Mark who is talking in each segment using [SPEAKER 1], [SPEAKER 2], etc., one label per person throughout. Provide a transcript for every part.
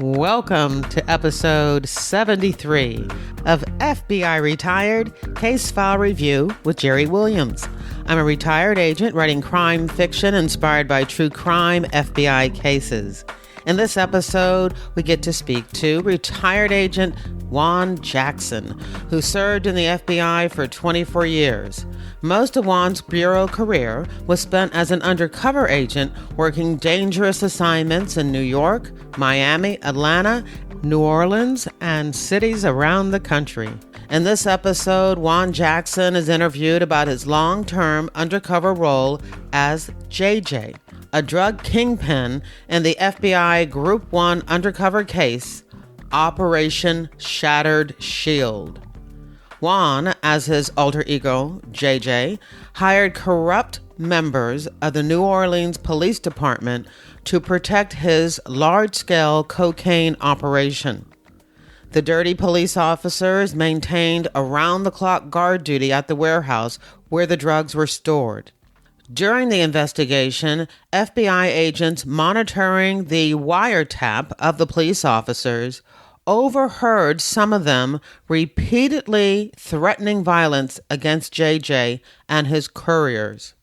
[SPEAKER 1] Welcome to episode 73 of FBI Retired Case File Review with Jerry Williams. I'm a retired agent writing crime fiction inspired by true crime FBI cases. In this episode, we get to speak to retired agent Juan Jackson, who served in the FBI for 24 years. Most of Juan's bureau career was spent as an undercover agent working dangerous assignments in New York, Miami, Atlanta, New Orleans, and cities around the country. In this episode, Juan Jackson is interviewed about his long-term undercover role as JJ, a drug kingpin in the FBI Group 1 undercover case, Operation Shattered Shield. Juan, as his alter ego, JJ, hired corrupt members of the New Orleans Police Department to protect his large-scale cocaine operation. The dirty police officers maintained around-the-clock guard duty at the warehouse where the drugs were stored. During the investigation, FBI agents monitoring the wiretap of the police officers overheard some of them repeatedly threatening violence against JJ and his couriers.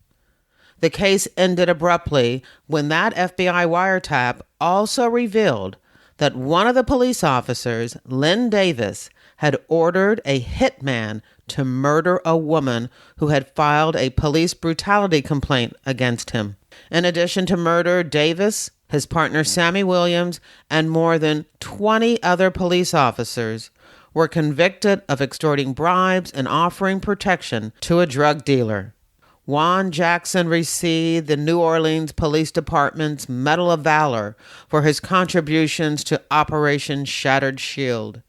[SPEAKER 1] The case ended abruptly when that FBI wiretap also revealed that one of the police officers, Len Davis, had ordered a hitman to murder a woman who had filed a police brutality complaint against him. In addition to murder, Davis, his partner Sammie Williams, and more than 20 other police officers were convicted of extorting bribes and offering protection to a drug dealer. Juan Jackson received the New Orleans Police Department's Medal of Valor for his contributions to Operation Shattered Shield.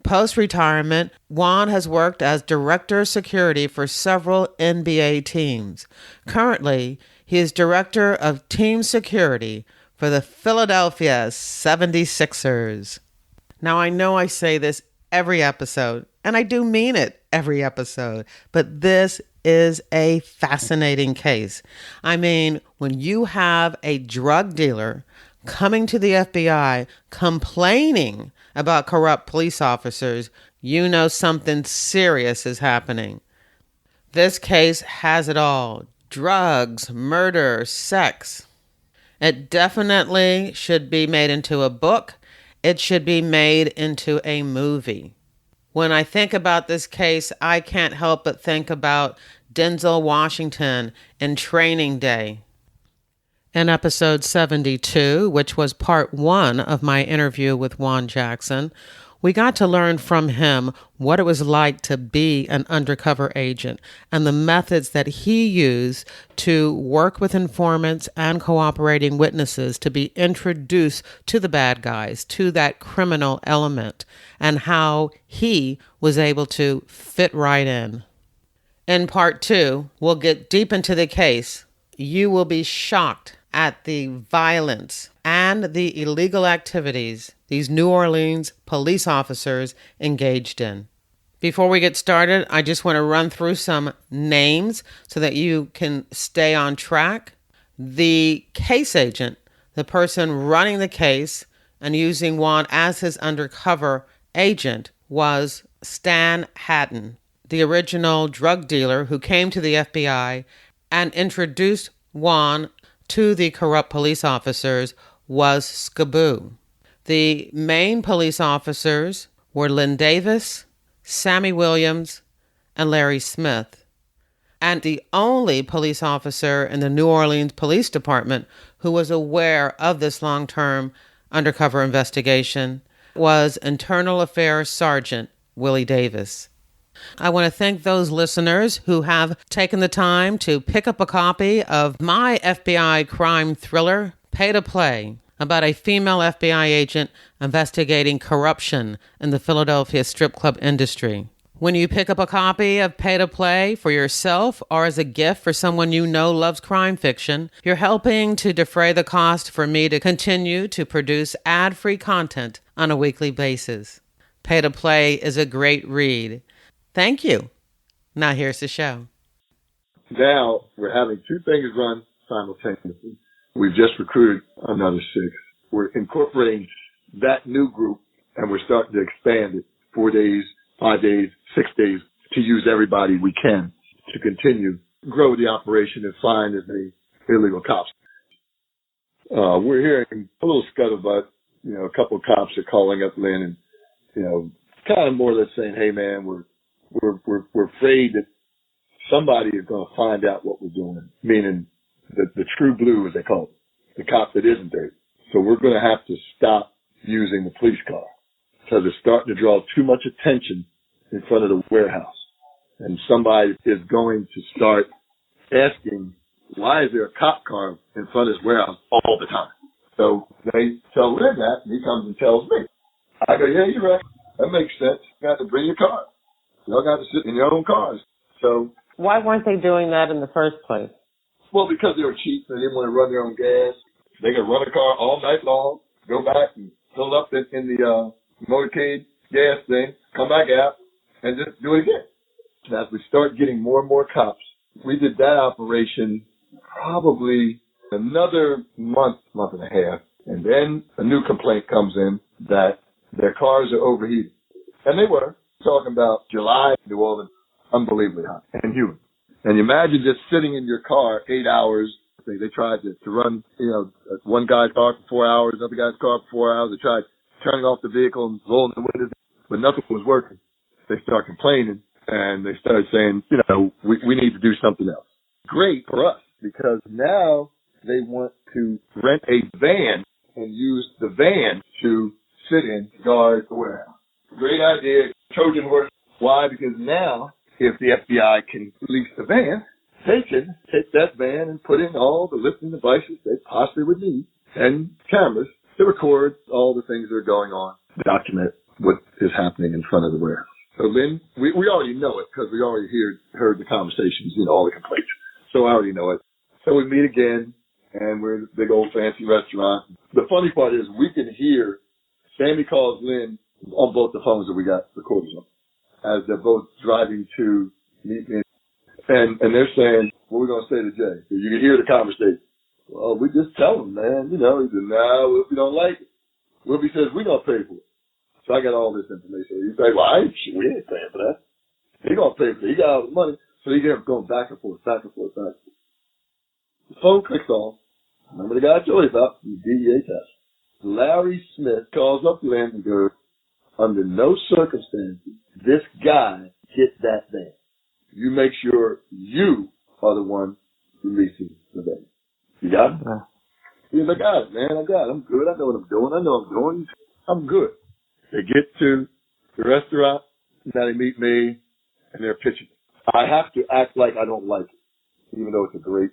[SPEAKER 1] Post-retirement, Juan has worked as director of security for several NBA teams. Currently, he is director of team security for the Philadelphia 76ers. Now, I know I say this every episode, and I do mean it every episode, but this is a fascinating case. I mean, when you have a drug dealer coming to the FBI complaining about corrupt police officers, you know something serious is happening. This case has it all: drugs, murder, sex. It definitely should be made into a book. It should be made into a movie. When I think about this case, I can't help but think about Denzel Washington in Training Day. In episode 72, which was part 1 of my interview with Juan Jackson, we got to learn from him what it was like to be an undercover agent and the methods that he used to work with informants and cooperating witnesses to be introduced to the bad guys, to that criminal element, and how he was able to fit right in. In part 2, we'll get deep into the case. You will be shocked at the violence and the illegal activities these New Orleans police officers engaged in. Before we get started, I just want to run through some names so that you can stay on track. The case agent, the person running the case and using Juan as his undercover agent, was Stan Hatton, the original drug dealer who came to the FBI and introduced Juan to the corrupt police officers was Skaboo. The main police officers were Len Davis, Sammie Williams, and Larry Smith. And the only police officer in the New Orleans Police Department who was aware of this long-term undercover investigation was Internal Affairs Sergeant Willie Davis. I want to thank those listeners who have taken the time to pick up a copy of my FBI crime thriller, Pay to Play, about a female FBI agent investigating corruption in the Philadelphia strip club industry. When you pick up a copy of Pay to Play for yourself or as a gift for someone you know loves crime fiction, you're helping to defray the cost for me to continue to produce ad-free content on a weekly basis. Pay to Play is a great read. Thank you. Now here's the show.
[SPEAKER 2] Now we're having two things run simultaneously. We've just recruited another 6. We're incorporating that new group, and we're starting to expand it 4 days, 5 days, 6 days to use everybody we can to continue grow the operation and find as many illegal cops. We're hearing a little scuttlebutt. A couple of cops are calling up Len and, kind of more or less saying, hey man, we're afraid that somebody is going to find out what we're doing, meaning the true blue, as they call it, the cop that isn't dirty. So we're going to have to stop using the police car because it's starting to draw too much attention in front of the warehouse. And somebody is going to start asking, why is there a cop car in front of his warehouse all the time? So they tell Len that, and he comes and tells me. I go, yeah, you're right. That makes sense. You got to bring your car. Y'all got to sit in your own cars. So
[SPEAKER 1] why weren't they doing that in the first place?
[SPEAKER 2] Well, because they were cheap. They didn't want to run their own gas. They could run a car all night long, go back and fill up in the motorcade gas thing, come back out, and just do it again. And as we start getting more and more cops, we did that operation probably another month and a half, and then a new complaint comes in that their cars are overheated. And they were. Talking about July, New Orleans, unbelievably hot and humid. And you imagine just sitting in your car 8 hours. They tried to run, one guy's car for 4 hours, another guy's car for 4 hours. They tried turning off the vehicle and rolling the windows, but nothing was working. They start complaining, and they started saying, we need to do something else. Great for us, because now they want to rent a van and use the van to sit in, guard the warehouse. Great idea. Trojan horse. Why? Because now, if the FBI can lease the van, they can take that van and put in all the listening devices they possibly would need and cameras to record all the things that are going on, document what is happening in front of the warehouse. So Lynn, we already know it because we already heard the conversations, all the complaints. So I already know it. So we meet again, and we're in a big old fancy restaurant. The funny part is we can hear Sammie calls Lynn on both the phones that we got recorders on as they're both driving to meet me. And they're saying, what are we going to say to Jay? So you can hear the conversation. Well, we just tell him, man. He said, no, Wilby don't like it. Wilby says, we're going to pay for it. So I got all this information. You say, well, we ain't paying for that. He going to pay for it. He got all the money. So he kept going back and forth, back and forth, back and forth. The phone clicks off. Remember the guy I told you about, the DEA test. Larry Smith calls up Len and goes, under no circumstances, this guy hit that van. You make sure you are the one releasing the van. You got it? He's like, I got it, man. I got it. I'm good. I know what I'm doing. I know what I'm doing. I'm good. They get to the restaurant. Now they meet me, and they're pitching. I have to act like I don't like it, even though it's a great.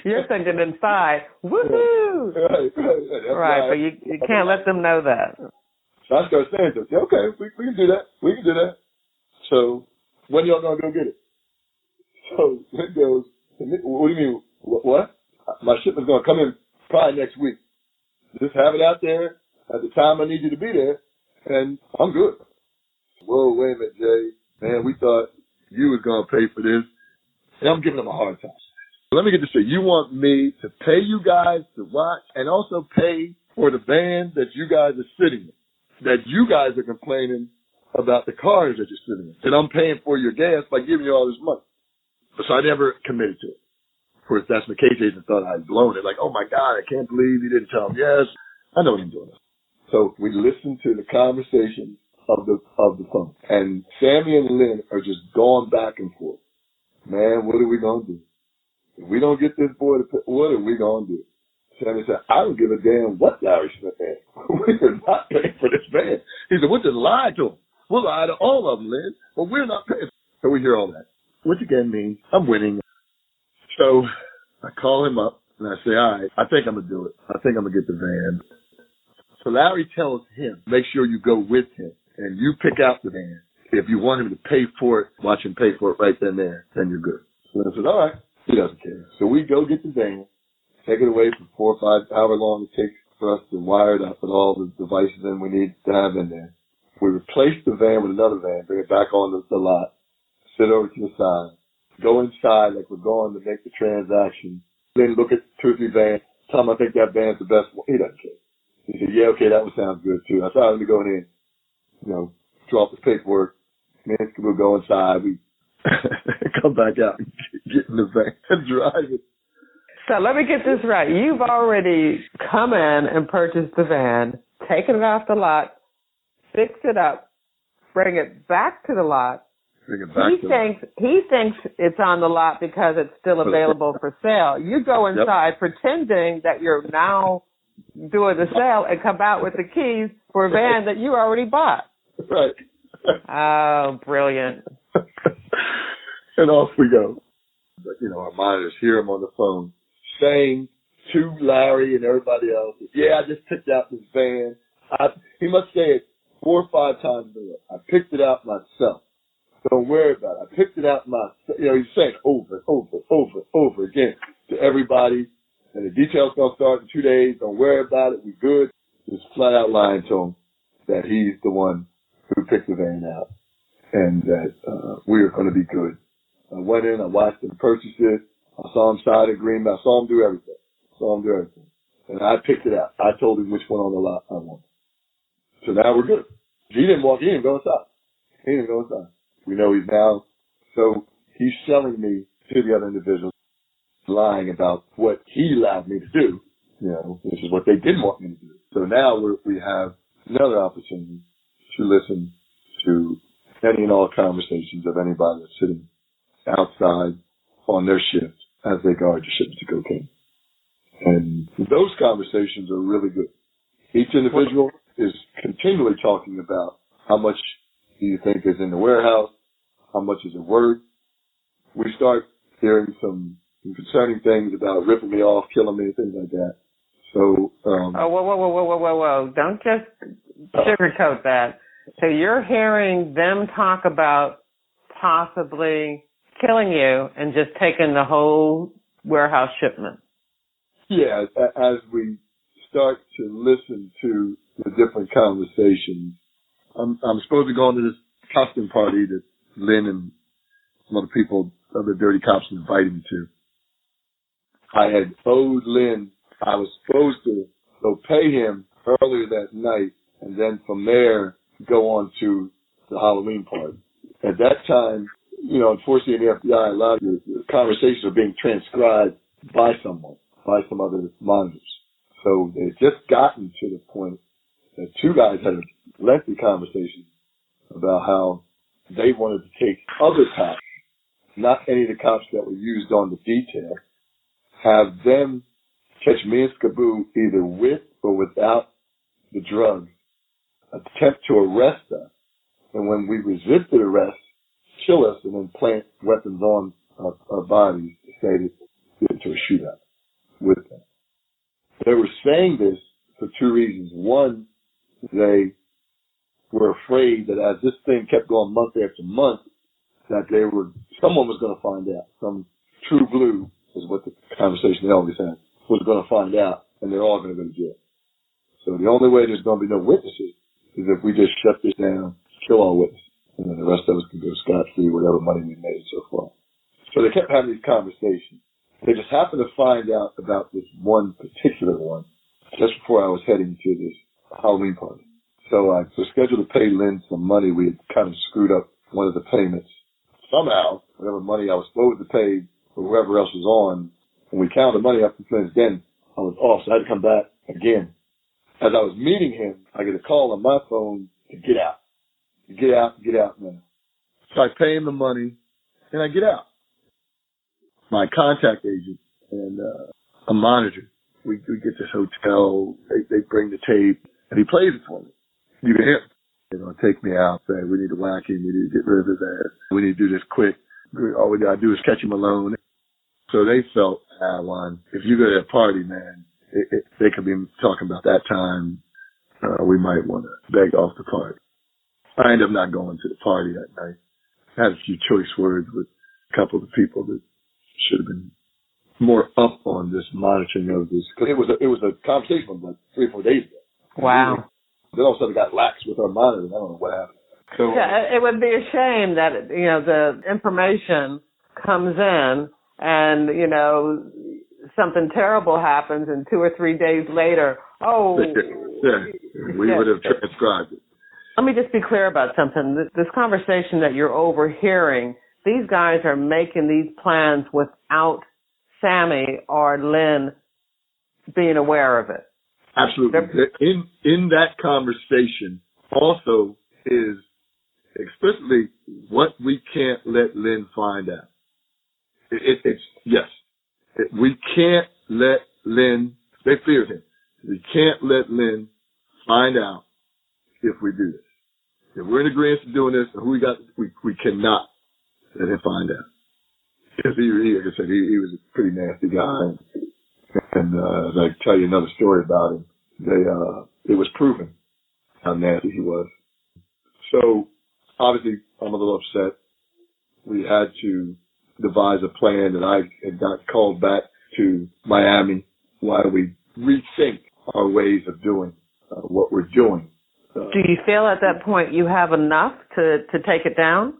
[SPEAKER 1] You're thinking inside, woohoo! Right, but you can't let them know that.
[SPEAKER 2] So I start saying to them, okay, we can do that. We can do that. So when y'all gonna go get it? So it goes, what do you mean, what? My shipment's gonna come in probably next week. Just have it out there at the time I need you to be there, and I'm good. Whoa, wait a minute, Jay. Man, we thought you was gonna pay for this. And I'm giving them a hard time. Let me get this straight. You want me to pay you guys to watch and also pay for the van that you guys are sitting in, that you guys are complaining about the cars that you're sitting in, and I'm paying for your gas by giving you all this money. So I never committed to it. Of course, that's my case agent thought I'd blown it. Like, oh my God, I can't believe you didn't tell him yes. I know what I'm doing. So we listened to the conversation of the phone, and Sammie and Len are just going back and forth. Man, what are we going to do? If we don't get this boy to pay, what are we going to do? Sammie said, I don't give a damn what Larry Smith had. We are not paying for this van. He said, we'll just lie to him. We'll lie to all of them, Lynn, but we're not paying. So we hear all that, which again means I'm winning. So I call him up and I say, all right, I think I'm going to do it. I think I'm going to get the van. So Larry tells him, make sure you go with him and you pick out the van. If you want him to pay for it, watch him pay for it right then and there, then you're good. So I said, all right. He doesn't care. So we go get the van, take it away for 4 or 5 hours long it takes for us to wire it up with all the devices in we need to have in there. We replace the van with another van, bring it back on the lot, sit over to the side, go inside like we're going to make the transaction, then look at 2 or 3 vans, tell him I think that van's the best one. He doesn't care. He said, yeah, okay, that one sounds good too. I thought, let me go in, drop the paperwork. Man, we'll go inside. We come back out and get in the van and drive it.
[SPEAKER 1] So let me get this right. You've already come in and purchased the van, taken it off the lot, fixed it up, bring it back to the lot. He thinks it's on the lot because it's still available for sale. You go inside pretending that you're now doing the sale and come out with the keys for a van that you already bought.
[SPEAKER 2] Right.
[SPEAKER 1] Oh, brilliant.
[SPEAKER 2] And off we go. But, our monitors hear him on the phone saying to Larry and everybody else, yeah, I just picked out this van. He must say it 4 or 5 times in a row. I picked it out myself. Don't worry about it. I picked it out myself. He's saying over and over again to everybody. And the details going to start in 2 days. Don't worry about it. We good. Just flat out lying to him that he's the one who picked the van out and that we are going to be good. I went in. I watched him purchase it. I saw him sign agreement. I saw him do everything. And I picked it out. I told him which one on the lot I wanted. So now we're good. He didn't go inside. We know he's now. So he's selling me to the other individuals, lying about what he allowed me to do. This is what they didn't want me to do. So now we have another opportunity to listen to any and all conversations of anybody that's sitting outside on their shift as they guard your shipment to cocaine. And those conversations are really good. Each individual is continually talking about how much do you think is in the warehouse, how much is it worth. We start hearing some concerning things about ripping me off, killing me, things like that. So,
[SPEAKER 1] whoa. Don't just sugarcoat that. So you're hearing them talk about possibly killing you and just taking the whole warehouse shipment.
[SPEAKER 2] Yeah, as we start to listen to the different conversations, I'm supposed to go into this costume party that Len and some other people, other dirty cops, invited me to. I had owed Len, I was supposed to go pay him earlier that night and then from there go on to the Halloween party. At that time, unfortunately in the FBI, a lot of the conversations are being transcribed by someone, by some other monitors. So they had just gotten to the point that 2 guys had a lengthy conversation about how they wanted to take other cops, not any of the cops that were used on the detail, have them catch me and Skaboo either with or without the drugs, attempt to arrest us, and when we resisted arrest, kill us and then plant weapons on our bodies to say that we get into a shootout with them. They were saying this for 2 reasons. One, they were afraid that as this thing kept going month after month, that someone was going to find out. Some true blue is what the conversation they always had, was going to find out, and they're all going to go to jail. So the only way there's going to be no witnesses is if we just shut this down, kill all witnesses, and then the rest of us can go scot-free, whatever money we made so far. So they kept having these conversations. They just happened to find out about this one particular one just before I was heading to this Halloween party. So I was scheduled to pay Len some money. We had kind of screwed up one of the payments. Somehow, whatever money I was supposed to pay for whoever else was on, when we counted the money up from Flynn's den, I was off, so I had to come back again. As I was meeting him, I get a call on my phone to get out. Get out now. So I pay him the money, and I get out. My contact agent and a monitor, we get this hotel, they bring the tape, and he plays it for me. You can hear him. They're going to take me out, say, we need to whack him, we need to get rid of his ass, we need to do this quick. All we got to do is catch him alone. So they felt, Juan, if you go to that party, man, they could be talking about that time. We might want to beg off the party. I ended up not going to the party that night. I had a few choice words with a couple of the people that should have been more up on this monitoring of this. Because it was a conversation from like 3 or 4 days ago.
[SPEAKER 1] Wow.
[SPEAKER 2] Then all of a sudden it got lax with our monitors. I don't know what happened. So,
[SPEAKER 1] yeah, it would be a shame that, the information comes in and, something terrible happens and 2 or 3 days later,
[SPEAKER 2] Yeah, we would have transcribed it.
[SPEAKER 1] Let me just be clear about something. This conversation that you're overhearing, these guys are making these plans without Sammie or Len being aware of it.
[SPEAKER 2] Absolutely. In that conversation also is explicitly what we can't let Len find out. We can't let Len, they feared him. We can't let Len find out if we do this. If we're in agreement to doing this, we cannot let him find out. Because like I said, he was a pretty nasty guy. And as I tell you another story about him, it was proven how nasty he was. So obviously I'm a little upset. We had to devise a plan, and I had got called back to Miami while we rethink our ways of doing what we're doing.
[SPEAKER 1] Do you feel at that point you have enough to take it down?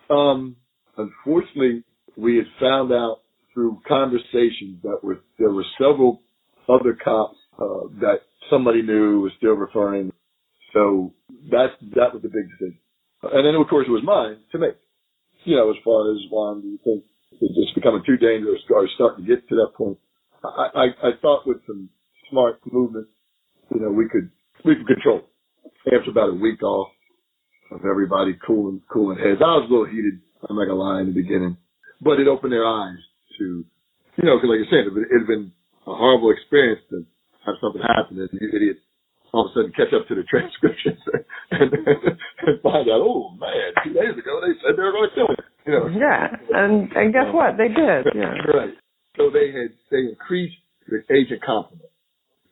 [SPEAKER 2] Unfortunately, we had found out through conversations that there were several other cops that somebody knew was still referring. So that was the big decision. And then, of course, it was mine to make. As far as, Juan, do you think it's becoming too dangerous or starting to get to that point? I thought with some smart movements, we could control it. After about a week off of everybody cooling heads, I was a little heated. I'm not gonna lie in the beginning, but it opened their eyes to, because like I said, it had been a horrible experience to have something happen and you idiots all of a sudden catch up to the transcriptions and find out, oh man, 2 days ago they said they were going to kill him.
[SPEAKER 1] Yeah, and guess what? They did. Yeah.
[SPEAKER 2] Right. So they increased the agent complement.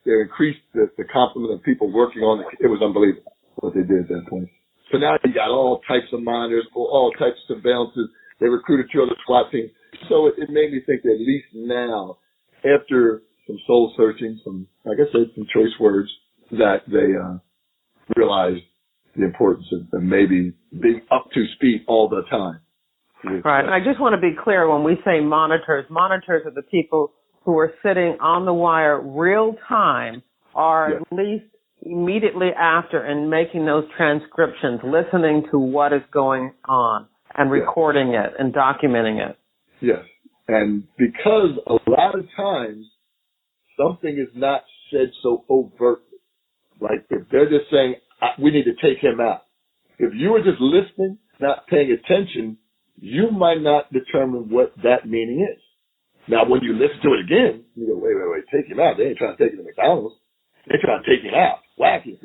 [SPEAKER 2] They increased the complement of people working on it. It was unbelievable what they did at that point. So now you got all types of monitors, all types of surveillances. They recruited 2 other SWAT teams. So it made me think that at least now, after some soul searching, like I said, some choice words, that they realized the importance of maybe being up to speed all the time.
[SPEAKER 1] Right. I just want to be clear when we say monitors are the people who are sitting on the wire real time or at least immediately after and making those transcriptions, listening to what is going on and recording it and documenting it.
[SPEAKER 2] Yes. And because a lot of times something is not said so overtly, like if they're just saying, we need to take him out. If you were just listening, not paying attention, you might not determine what that meaning is. Now, when you listen to it again, you go, wait, take him out. They ain't trying to take him to McDonald's. They're trying to take him out, whack him,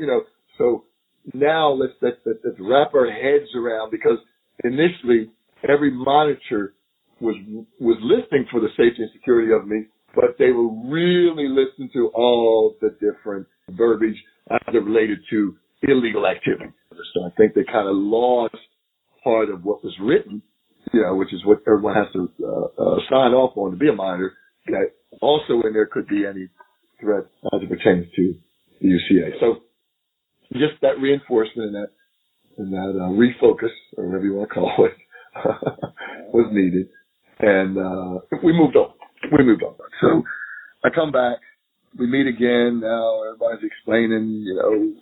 [SPEAKER 2] So now let's wrap our heads around, because initially every monitor was listening for the safety and security of me, but they were really listening to all the different verbiage as it related to illegal activity. So I think they kind of lost part of what was written, which is what everyone has to sign off on to be a monitor. That also in there could be any threat as it pertains to the UCA. So just that reinforcement and that refocus, or whatever you want to call it, was needed. And we moved on. So I come back. We meet again. Now everybody's explaining,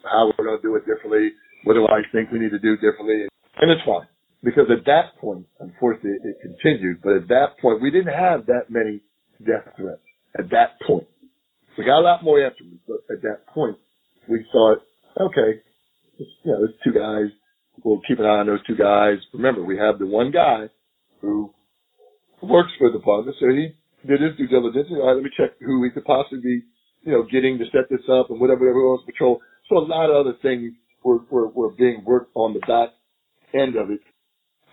[SPEAKER 2] how we're going to do it differently. What do I think we need to do differently? And it's fine. Because at that point, unfortunately, it continued, but at that point, we didn't have that many death threats. At that point. We got a lot more afterwards, but at that point, we thought, okay, there's 2 guys. We'll keep an eye on those 2 guys. Remember, we have the one guy who works for the department, so he did his due diligence. All right, let me check who we could possibly be, getting to set this up and whatever else patrol. So a lot of other things were being worked on the back end of it.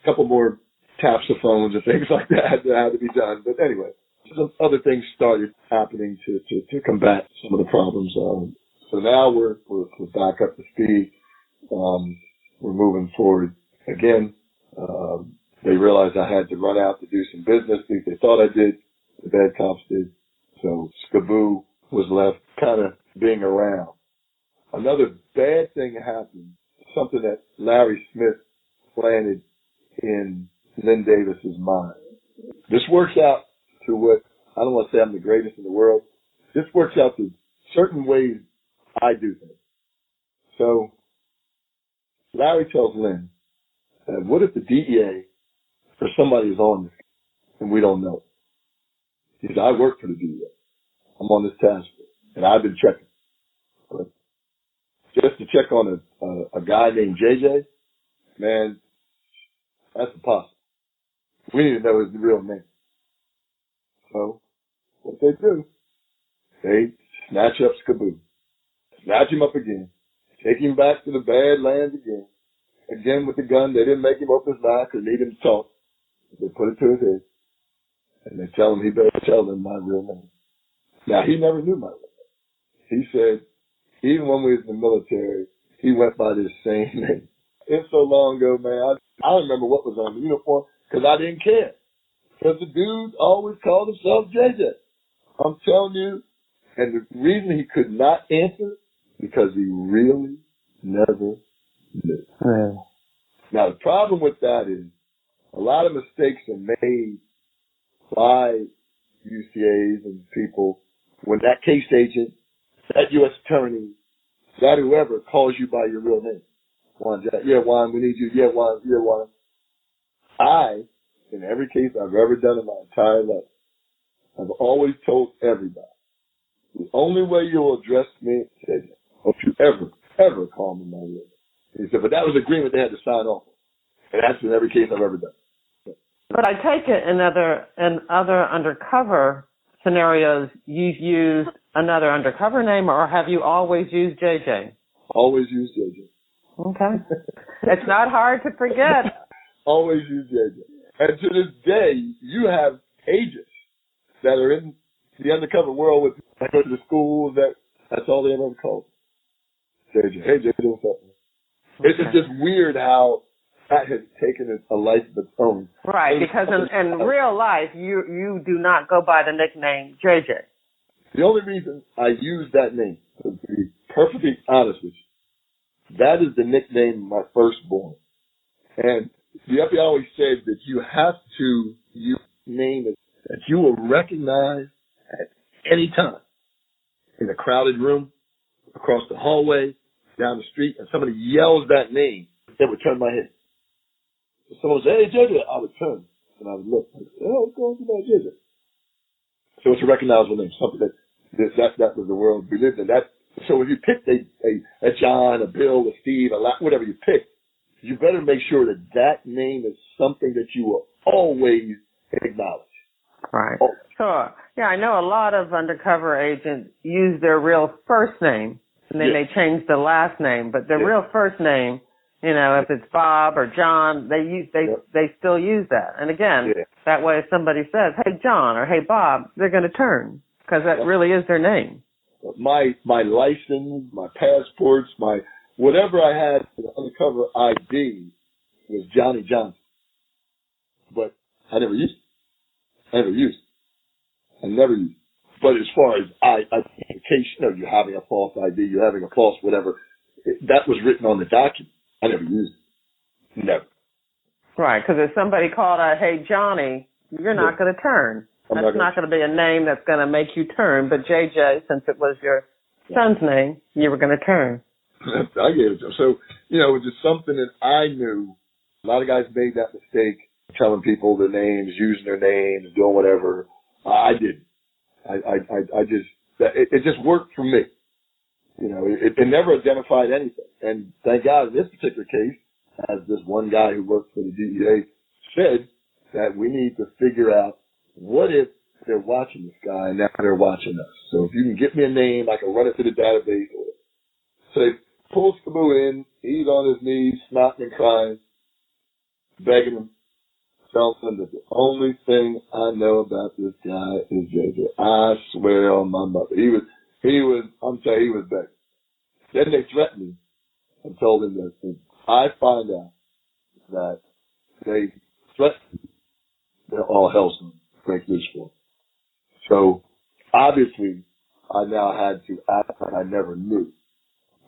[SPEAKER 2] A couple more taps of phones and things like that had to be done. But anyway, some other things started happening to combat some of the problems. So now we're back up to speed. We're moving forward again. They realized I had to run out to do some business. They thought I did. The bad cops did. So Skaboo was left kind of being around. Another bad thing happened, something that Larry Smith planted in Len Davis's mind. This works out to what, I don't want to say I'm the greatest in the world. This works out to certain ways I do things. So Larry tells Len, what if the DEA or somebody is on this and we don't know? He said, I work for the DEA. I'm on this task force, and I've been checking. But just to check on a guy named JJ, man, that's impossible. We need to know his real name. So what they do, they snatch up Skaboo, snatch him up again, take him back to the Badlands again with the gun. They didn't make him open his mouth because they need him to talk. They put it to his head, and they tell him he better tell them my real name. Now, he never knew my real name. He said, even when we was in the military, he went by this same name. It's so long ago, man. I don't remember what was on the uniform because I didn't care. Because the dude always called himself JJ. I'm telling you. And the reason he could not answer, because he really never knew. Yeah. Now, the problem with that is a lot of mistakes are made by UCAs and people when that case agent, that U.S. attorney, that whoever calls you by your real name. Juan Jackson. Yeah, Juan, we need you. Yeah, Juan. Yeah, Juan. In every case I've ever done in my entire life, I've always told everybody, the only way you'll address me is, don't you ever call me my real name. He said, but that was agreement they had to sign off on. And that's in every case I've ever done.
[SPEAKER 1] But I take it in other undercover scenarios, you've used another undercover name, or have you always used JJ?
[SPEAKER 2] Always used JJ.
[SPEAKER 1] Okay. It's not hard to forget.
[SPEAKER 2] Always use JJ. And to this day, you have agents that are in the undercover world that go to the schools, that's all they ever call JJ. Hey, JJ, what's up, man? It's just weird how that has taken a life of its own.
[SPEAKER 1] Right, because in real life, you do not go by the nickname JJ.
[SPEAKER 2] The only reason I use that name, to be perfectly honest with you, that is the nickname of my firstborn. And the FBI always said that you have to use a name that you will recognize at any time. In a crowded room, across the hallway, down the street, and somebody yells that name, it would turn my head. If someone would say, hey, JJ, I would turn, and I would look. Like, oh, what's going on with JJ? So it's a recognizable name, something that was the world we lived in. So if you picked a John, a Bill, a Steve, whatever you picked, you better make sure that name is something that you will always acknowledge.
[SPEAKER 1] Right. Oh. Sure. Yeah, I know a lot of undercover agents use their real first name, and then they change the last name, but their real first name, you know, if it's Bob or John, they still use that. And again, that way if somebody says, hey, John, or hey, Bob, they're going to turn, because that really is their name.
[SPEAKER 2] My license, my passports, my whatever I had for the undercover ID was Johnny Johnson. But I never used it. I never used it. But as far as identification, you're having a false ID, you're having a false whatever, that was written on the document. I never used it. Never.
[SPEAKER 1] Right, because if somebody called out, hey, Johnny, you're not going to turn. That's not going to be a name that's going to make you turn. But JJ, since it was your son's name, you were going to turn.
[SPEAKER 2] I gave it to him. So, it was just something that I knew. A lot of guys made that mistake, telling people their names, using their names, doing whatever. I didn't. It just worked for me. It never identified anything. And thank God in this particular case, as this one guy who worked for the DEA said, that we need to figure out what if they're watching this guy and now they're watching us. So if you can get me a name, I can run it to the database. So they pull Skaboo in. He's on his knees, snotting and crying, begging him, telling him that the only thing I know about this guy is JJ. I swear on my mother. He was, I'm telling you, he was begging. Then they threatened him and told him that if I find out that they threatened him, they're all hell's going to break loose for him. So obviously, I now had to act like I never knew.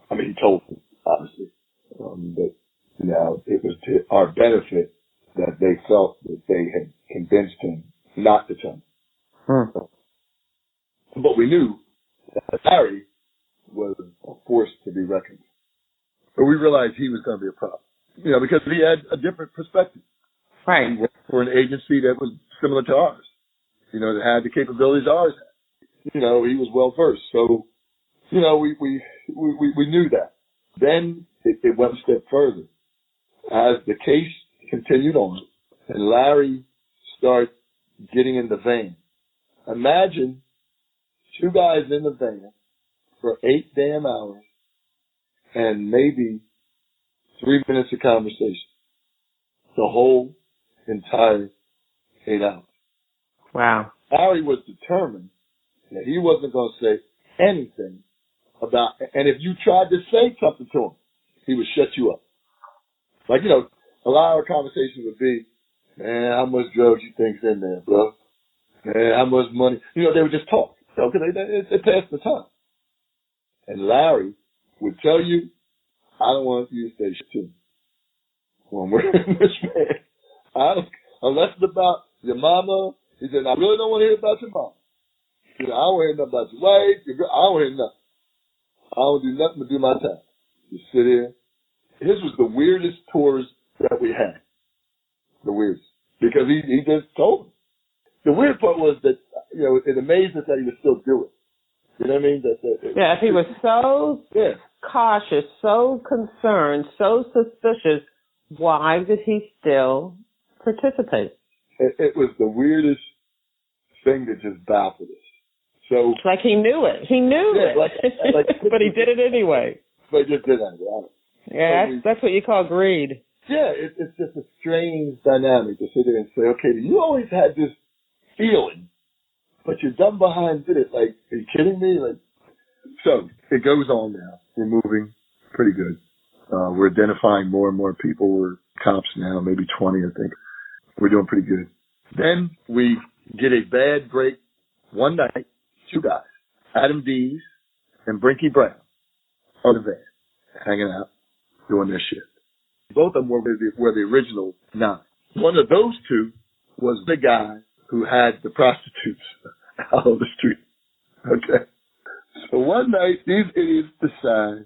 [SPEAKER 2] I mean, he told me, obviously. But now it was to our benefit that they felt that they had convinced him not to tell me. But we knew that Larry was a force to be reckoned with. we realized he was going to be a problem, because he had a different perspective.
[SPEAKER 1] Right.
[SPEAKER 2] He worked for an agency that was similar to ours, that had the capabilities ours had. He was well versed. So, we knew that. Then it went a step further. As the case continued on and Larry started getting in the van, imagine two guys in the van for 8 damn hours and maybe 3 minutes of conversation. The whole entire 8 hours.
[SPEAKER 1] Wow.
[SPEAKER 2] Larry was determined that he wasn't going to say anything about, and if you tried to say something to him, he would shut you up. Like, a lot of our conversations would be, man, how much drugs you think's in there, bro? Man, how much money? They would just talk. Okay, it passed the time. And Larry would tell you, I don't want you to say shit to me when we're in this van. Unless it's about your mama. He said, I really don't want to hear about your mama. He said, I don't want to hear nothing about your wife, your girl. I don't want to hear nothing. I don't do nothing but do my time. Just sit here. His was the weirdest tours that we had. The weirdest. Because he just told me. The weird part was that, it amazed us that he would still do it. You know what I mean?
[SPEAKER 1] If he was so cautious, so concerned, so suspicious, why did he still participate?
[SPEAKER 2] It was the weirdest thing that just baffled us. So,
[SPEAKER 1] it's like he knew it. He knew it. But he did it anyway.
[SPEAKER 2] But he just did it.
[SPEAKER 1] Yeah, that's what you call greed.
[SPEAKER 2] Yeah, it's just a strange dynamic to sit there and say, okay, you always had this feeling, but you're done behind did it. Like, are you kidding me? So it goes on now. We're moving pretty good. We're identifying more and more people. We're cops now, maybe 20, I think. We're doing pretty good. Then we get a bad break one night, 2 guys, Adam Dees and Brinky Brown, on the van, hanging out, doing their shit. Both of them were the original 9. One of those 2 was the guy who had the prostitutes out on the street. Okay. So one night, these idiots decide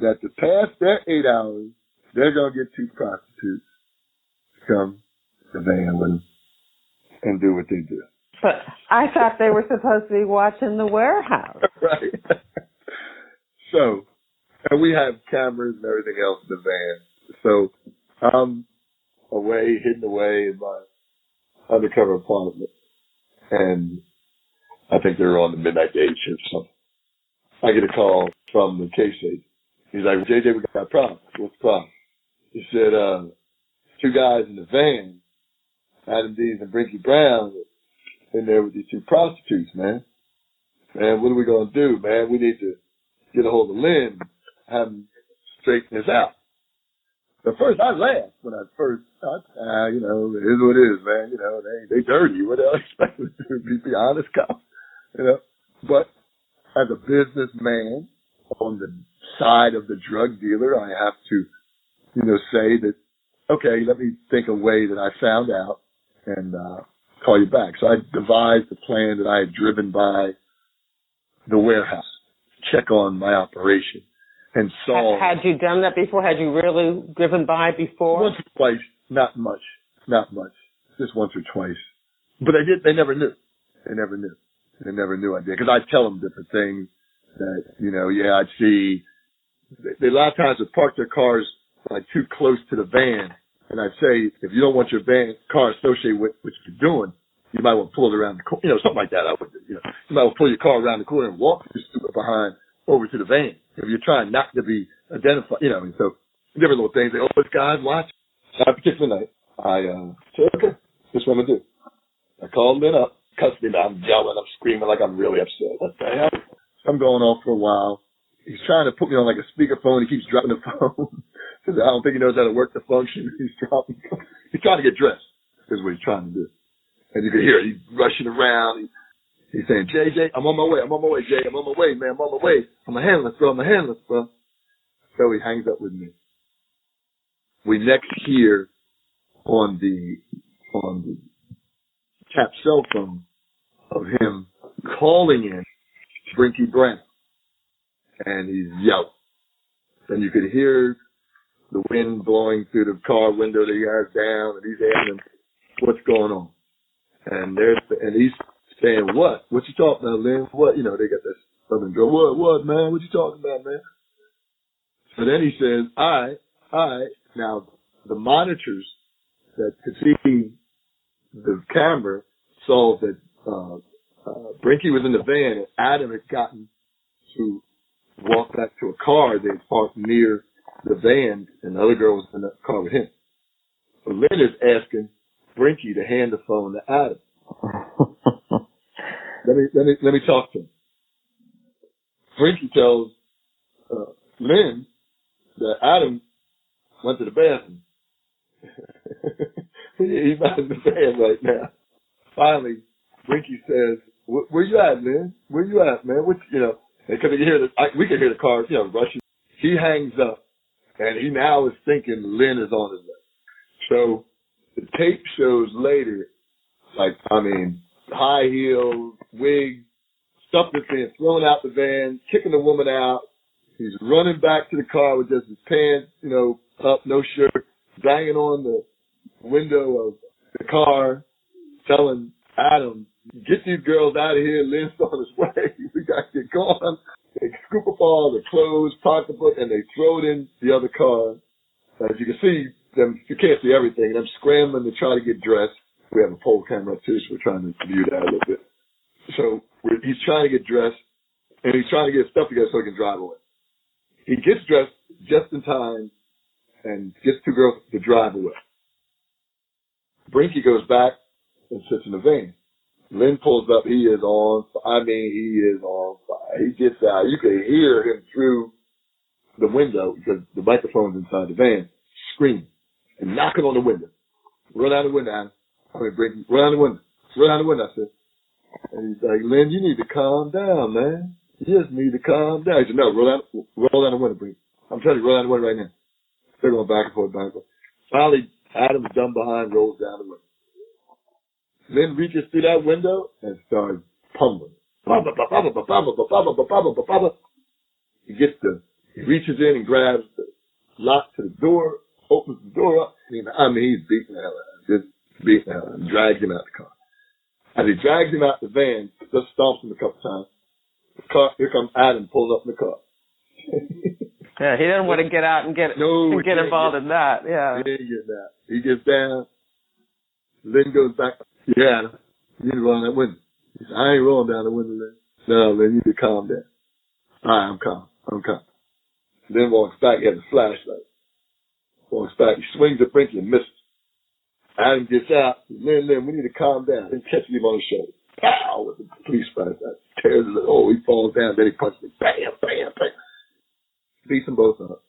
[SPEAKER 2] that to pass their 8 hours, they're going to get 2 prostitutes to come to the van with them and do what they do.
[SPEAKER 1] But I thought they were supposed to be watching the warehouse.
[SPEAKER 2] Right. So, and we have cameras and everything else in the van. So I'm away, hidden away in my undercover apartment. And I think they were on the midnight day shift or something. I get a call from the case agent. He's like, JJ, we got a problem. What's the problem? He said, 2 guys in the van, Adam Dees and Brinky Brown, in there with these 2 prostitutes, man. Man, what are we going to do, man? We need to get a hold of Len, have him straighten this out. At first, I laughed when I first thought, it is what it is, man. They dirty. What else expect them to do? Be honest cop, But as a businessman on the side of the drug dealer, I have to, say that, okay, let me think a way that I found out and call you back. So I devised a plan that I had driven by the warehouse, check on my operation, and saw.
[SPEAKER 1] Had you done that before? Had you really driven by before?
[SPEAKER 2] Once or twice, not much, just once or twice. But they never knew. They never knew I did. Because I'd tell them different things that, I'd see. They a lot of times would park their cars like too close to the van. And I'd say, if you don't want your car associated with what you're doing, you might want to pull it around the corner, something like that. You might want to pull your car around the corner and walk behind over to the van. If you're trying not to be identified, and so different little things. This guy's watching. That particular night, I said, okay, this is what I'm going to do. I called Len up, cussed him out, I'm yelling, I'm screaming like I'm really upset. I'm going off for a while. He's trying to put me on like a speakerphone. He keeps dropping the phone. I don't think he knows how to work the function. He's trying to get dressed, is what he's trying to do. And you can hear it. He's rushing around. He's saying, JJ, I'm on my way, Jay. I'm on my way, man. I'm on my way. I'm a handless, bro. So he hangs up with me. We next hear on the tap cell phone of him calling in Brinky Brown. And he's yelling. And you could hear the wind blowing through the car window that he has down, and he's asking him, what's going on? And he's saying, what? What you talking about, Len? What? You know, they got this southern girl. What, man? What you talking about, man? So then he says, all right. Now, the monitors that could see the camera saw that Brinky was in the van, and Adam had gotten to walk back to a car they had parked near the van, and the other girl was in the car with him. So Len is asking Brinky to hand the phone to Adam. let me talk to him. Brinky tells Len that Adam went to the bathroom. He's not in the van right now. Finally, Brinky says, "Where you at, Len? Where you at, man? What, you know?" Because we could hear the cars, you know, rushing. He hangs up, and he now is thinking Len is on his way. So the tape shows later, like, I mean, high heels, wigs, stuff that's being thrown out the van, kicking the woman out. He's running back to the car with just his pants, you know, up, no shirt, banging on the window of the car, telling Adam, get these girls out of here, Len's on his way, we got to get going. They scoop up all the clothes, pocketbook, and they throw it in the other car. As you can see, you can't see everything, and I'm scrambling to try to get dressed. We have a pole camera too, so we're trying to view that a little bit. So he's trying to get dressed, and he's trying to get stuff together so he can drive away. He gets dressed just in time and gets two girls to drive away. Brinky goes back and sits in the van. Len pulls up. He is on fire. He gets out. You can hear him through the window because the microphone's inside the van, screaming and knocking on the window. Run out the window, Adam. Brinky, run out the window. Run out the window, I said. And he's like, Len, you need to calm down, man. You just need to calm down. He said, no, roll down the window, Brinky. I'm telling you, roll down the window right now. They're going back and forth, back and forth. Finally, Adam's done behind, rolls down the window. Len reaches through that window and starts pummeling. He reaches in and grabs the lock to the door, opens the door up. I mean, he's beating the hell out of him. Just beating the hell out of him, drags him out the car. As he drags him out the van, just stomps him a couple times. Here comes Adam, pulls up in the car.
[SPEAKER 1] Yeah, he didn't want to get out and get involved in that. Yeah.
[SPEAKER 2] He didn't get that. He gets down. Len goes back. Yeah, you need to roll down that window. He said, I ain't rolling down the window, Len. No, Len, you need to calm down. All right, I'm calm. Then walks back. He has a flashlight. Walks back. He swings at Brinky and misses. Adam gets out. Len, we need to calm down. Then catches him on the shoulder. Pow! With the police flashlight. Tears it. Oh, he falls down. Then he punches him. Bam, bam, bam. Beats them both up.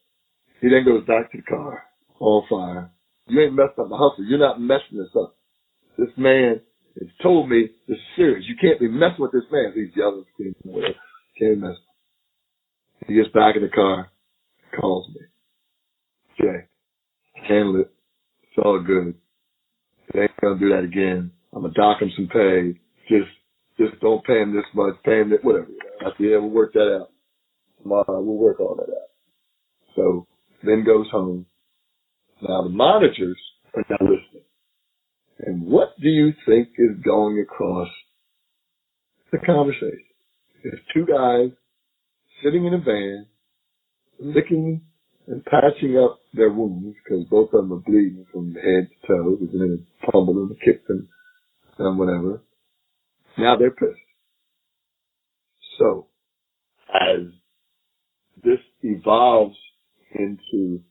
[SPEAKER 2] He then goes back to the car. On fire. You ain't messed up my hustle. You're not messing this up. This man has told me this is serious. You can't be messing with this man. He's yelling, screaming, whatever. Can't mess with him. He gets back in the car, calls me. Jay, handle it. It's all good. They ain't gonna do that again. I'm gonna dock him some pay. Just don't pay him this much. Pay him that, whatever. I said, yeah, we'll work that out. Tomorrow we'll work all that out. So then goes home. Now the monitors are now listening. And what do you think is going across the conversation? There's two guys sitting in a van, licking and patching up their wounds because both of them are bleeding from head to toe. There's been a tumble and a kick and whatever. Now they're pissed. So, as this evolves into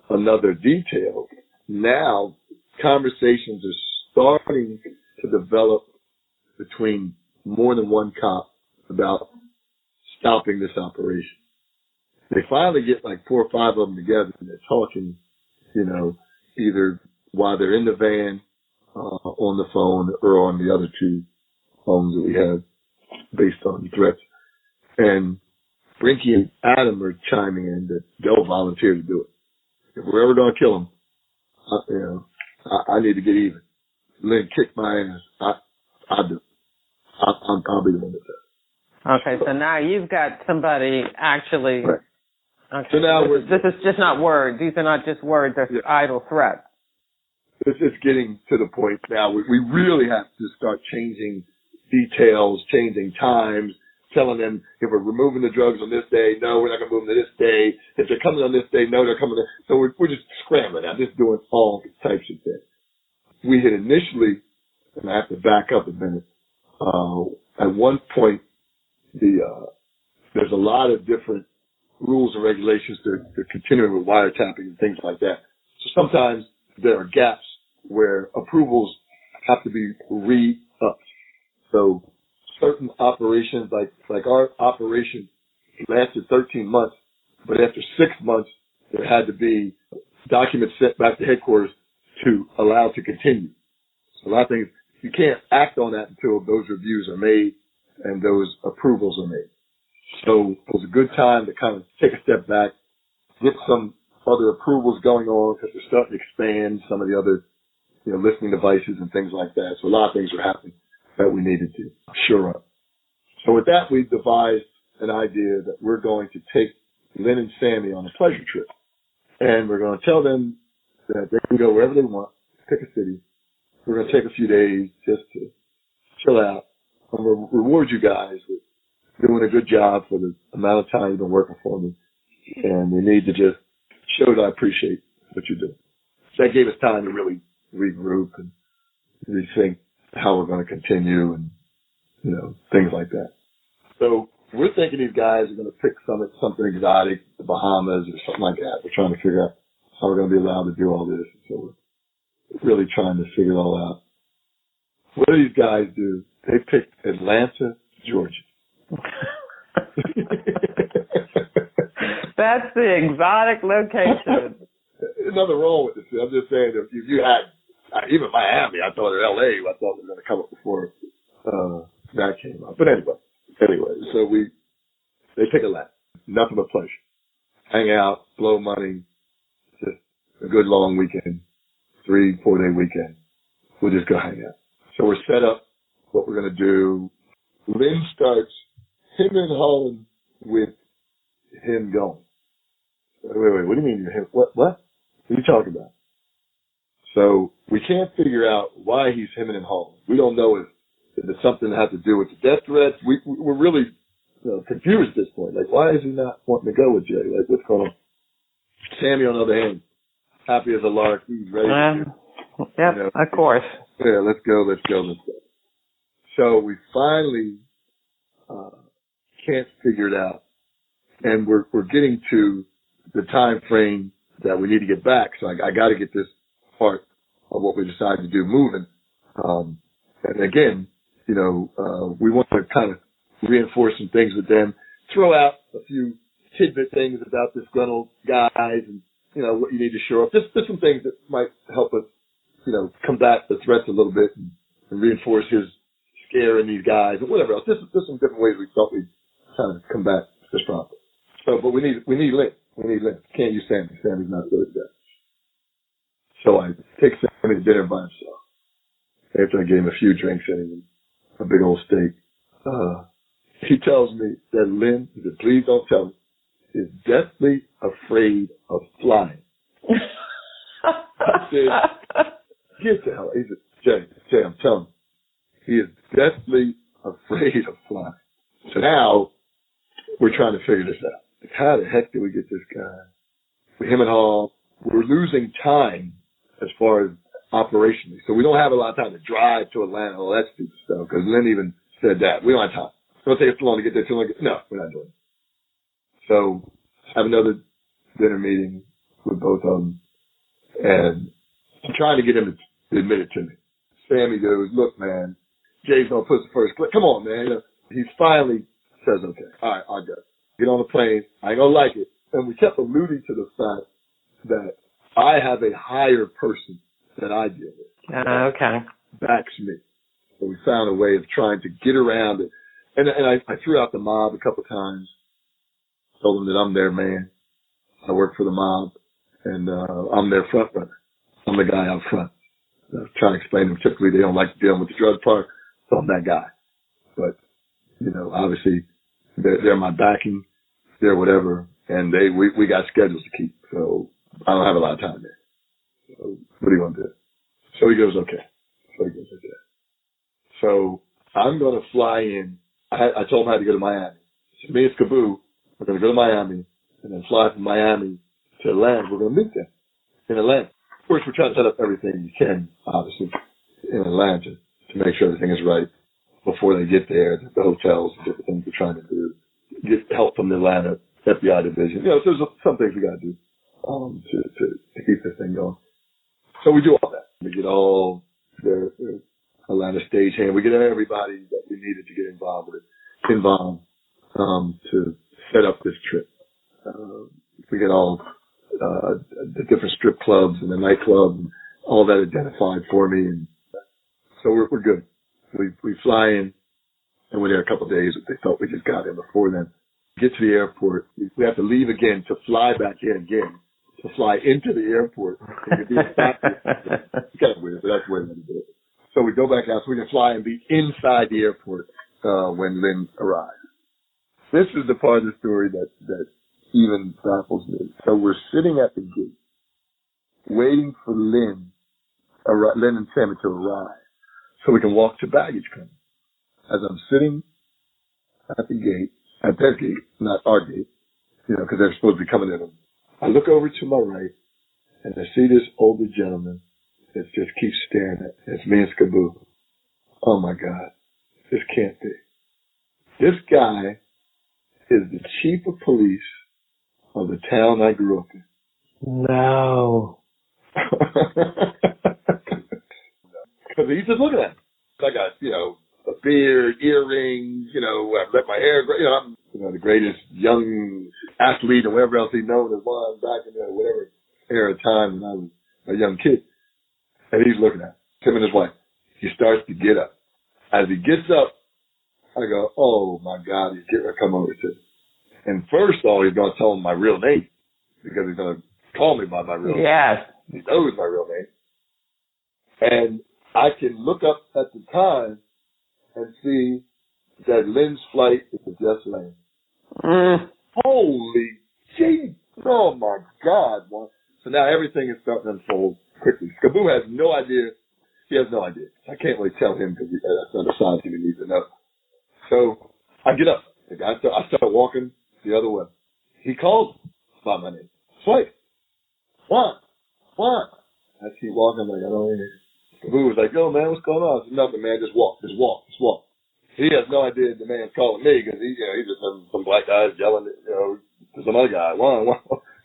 [SPEAKER 2] another detail, now conversations are starting to develop between more than one cop about stopping this operation. They finally get like 4 or 5 of them together and they're talking, you know, either while they're in the van, on the phone or on the other 2 phones that we have based on threats. And Brinky and Adam are chiming in that they'll volunteer to do it. If we're ever going to kill them, you know, I need to get even. Len, kick my ass. I'll do it. I'll be the one that does.
[SPEAKER 1] Okay, so now you've got somebody actually Okay.
[SPEAKER 2] So now
[SPEAKER 1] this is just not words. These are not just words. They're idle threats.
[SPEAKER 2] It's getting to the point now. We really have to start changing details, changing times, telling them if we're removing the drugs on this day, no, we're not going to move them to this day. If they're coming on this day, no, they're coming. So we're just scrambling now, just doing all types of things. We had initially, and I have to back up a minute, at one point, there's a lot of different rules and regulations to continuing with wiretapping and things like that. So sometimes there are gaps where approvals have to be re-upped. So certain operations, like our operation lasted 13 months, but after 6 months, there had to be documents sent back to headquarters to allow to continue. So a lot of things, you can't act on that until those reviews are made and those approvals are made. So it was a good time to kind of take a step back, get some other approvals going on because we're starting to expand some of the other, listening devices and things like that. So a lot of things were happening that we needed to shore up. So with that, we devised an idea that we're going to take Len and Sammie on a pleasure trip. And we're going to tell them that they can go wherever they want, pick a city. We're going to take a few days just to chill out. And we'll reward you guys with doing a good job for the amount of time you've been working for me. And we need to just show that I appreciate what you're doing. So that gave us time to really regroup and rethink how we're going to continue and, things like that. So we're thinking these guys are going to pick something exotic, the Bahamas or something like that. We're trying to figure out how we're going to be allowed to do all this. So we're really trying to figure it all out. What do these guys do? They picked Atlanta, Georgia.
[SPEAKER 1] That's the exotic location.
[SPEAKER 2] There's nothing wrong with this. I'm just saying that if you had, even Miami, I thought, or LA, I thought was going to come up before that came up. But anyway, so they pick Atlanta. Nothing but pleasure. Hang out, blow money, just a good long weekend, 3-4 day weekend. We'll just go hang out. So we're set up what we're going to do. Len starts him and home with him going. Wait, what do you mean you're him? What are you talking about? So we can't figure out why he's hemming and hawing. We don't know if it's something that has to do with the death threats. We're really confused at this point. Like, why is he not wanting to go with Jay? Like, what's going on? Sammie, on the other hand, happy as a lark. He's ready to go.
[SPEAKER 1] Yep, of course.
[SPEAKER 2] Yeah, let's go. So we finally can't figure it out. And we're getting to the time frame that we need to get back. So I got to get this part of what we decided to do moving. And again, we want to kind of reinforce some things with them, throw out a few tidbit things about disgruntled guys and, what you need to shore up. Just some things that might help us, combat the threats a little bit and reinforce his scare in these guys or whatever else. Just some different ways we thought we'd kind of combat this problem. So, but we need Len. Can't use Sammie. Sammie's not good at that. So I take Sammie to dinner by himself. After I gave him a few drinks and a big old steak, he tells me that Len, he said, please don't tell me, is deathly afraid of flying. I said, get the hell. He said, Jay, I'm telling you, he is deathly afraid of flying. So now we're trying to figure this out. Like, how the heck did we get this guy? With him and all, we're losing time as far as operationally. So we don't have a lot of time to drive to Atlanta, all that stupid stuff, because Len even said that. We don't have time. It's going to take us too long to get there. No, we're not doing it. So have another dinner meeting with both of them, and I'm trying to get him to admit it to me. Sammie goes, look, man, Jay's going to put the first clip. Come on, man. He finally says, okay, all right, I'll go. Get on the plane. I ain't going to like it. And we kept alluding to the fact that I have a higher person that I deal with.
[SPEAKER 1] Okay.
[SPEAKER 2] Backs me. So we found a way of trying to get around it. And I threw out the mob a couple of times. Told them that I'm their man. I work for the mob. And I'm their front runner. I'm the guy out front. I was trying to explain to them, typically they don't like dealing with the drug part. So I'm that guy. But, obviously they're my backing. They're whatever. and we got schedules to keep, so I don't have a lot of time there. So what do you want to do? So he goes, okay. So I'm going to fly in. I told him I had to go to Miami. So me and Skaboo, we're going to go to Miami and then fly from Miami to Atlanta. We're going to meet them in Atlanta. Of course, we're trying to set up everything you can, obviously, in Atlanta to make sure everything is right before they get there, the hotels and different things we're trying to do. Get help from the Atlanta FBI division. So there's some things we got to do to keep this thing going. So we do all that. We get all the Atlanta stagehand. We get everybody that we needed to get involved to set up this trip. We get all the different strip clubs and the nightclubs and all that identified for me. And so we're good. We fly in and we're there a couple of days. They thought we just got in before then. Get to the airport. We have to leave again to fly back in again, to fly into the airport. It's kind of weird, but that's the way we do it. So we go back out so we can fly and be inside the airport when Len arrives. This is the part of the story that even baffles me. So we're sitting at the gate, waiting for Len and Sammie to arrive so we can walk to baggage claim. As I'm sitting at the gate, at their gate, not our gate, because they're supposed to be coming in. I look over to my right and I see this older gentleman that just keeps staring at me. It's me and Skaboo. Oh my God. This can't be. This guy is the chief of police of the town I grew up in.
[SPEAKER 3] No.
[SPEAKER 2] Because he's just looking at me. I got, a beard, earrings, I've let my hair grow. I'm, the greatest young athlete or whatever else he known as was back in whatever era of time when I was a young kid. And he's looking at him and his wife. He starts to get up. As he gets up, I go, oh my God, he's getting ready to come over to me. And first of all, he's going to tell him my real name because he's going to call me by my real name.
[SPEAKER 3] Yes.
[SPEAKER 2] He knows my real name. And I can look up at the time and see that Len's flight is just landed. Holy gee. Oh my God. So now everything is starting to unfold quickly. Skaboo has no idea. He has no idea. I can't really tell him because that's not a sign he needs to know. So I get up. I start walking the other way. He calls by my name. Twice. Juan. I keep walking like I don't hear. Skaboo was like, yo man, what's going on? I said, nothing man, just walk. He has no idea the man's calling me because he's just some black guys yelling to some other guy. Juan.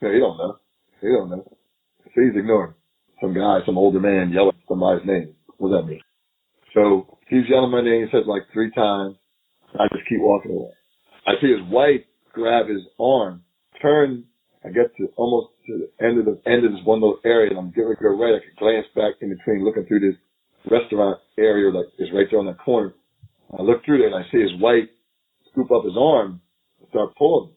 [SPEAKER 2] He don't know. So he's ignoring some older man yelling somebody's name. What does that mean? So he's yelling my name. He says like 3 times. I just keep walking away. I see his wife grab his arm, turn. I get to almost to the end of this one little area, and I'm getting ready to go right. I can glance back in between, looking through this restaurant area that is right there on that corner. I look through there and I see his wife scoop up his arm and start pulling.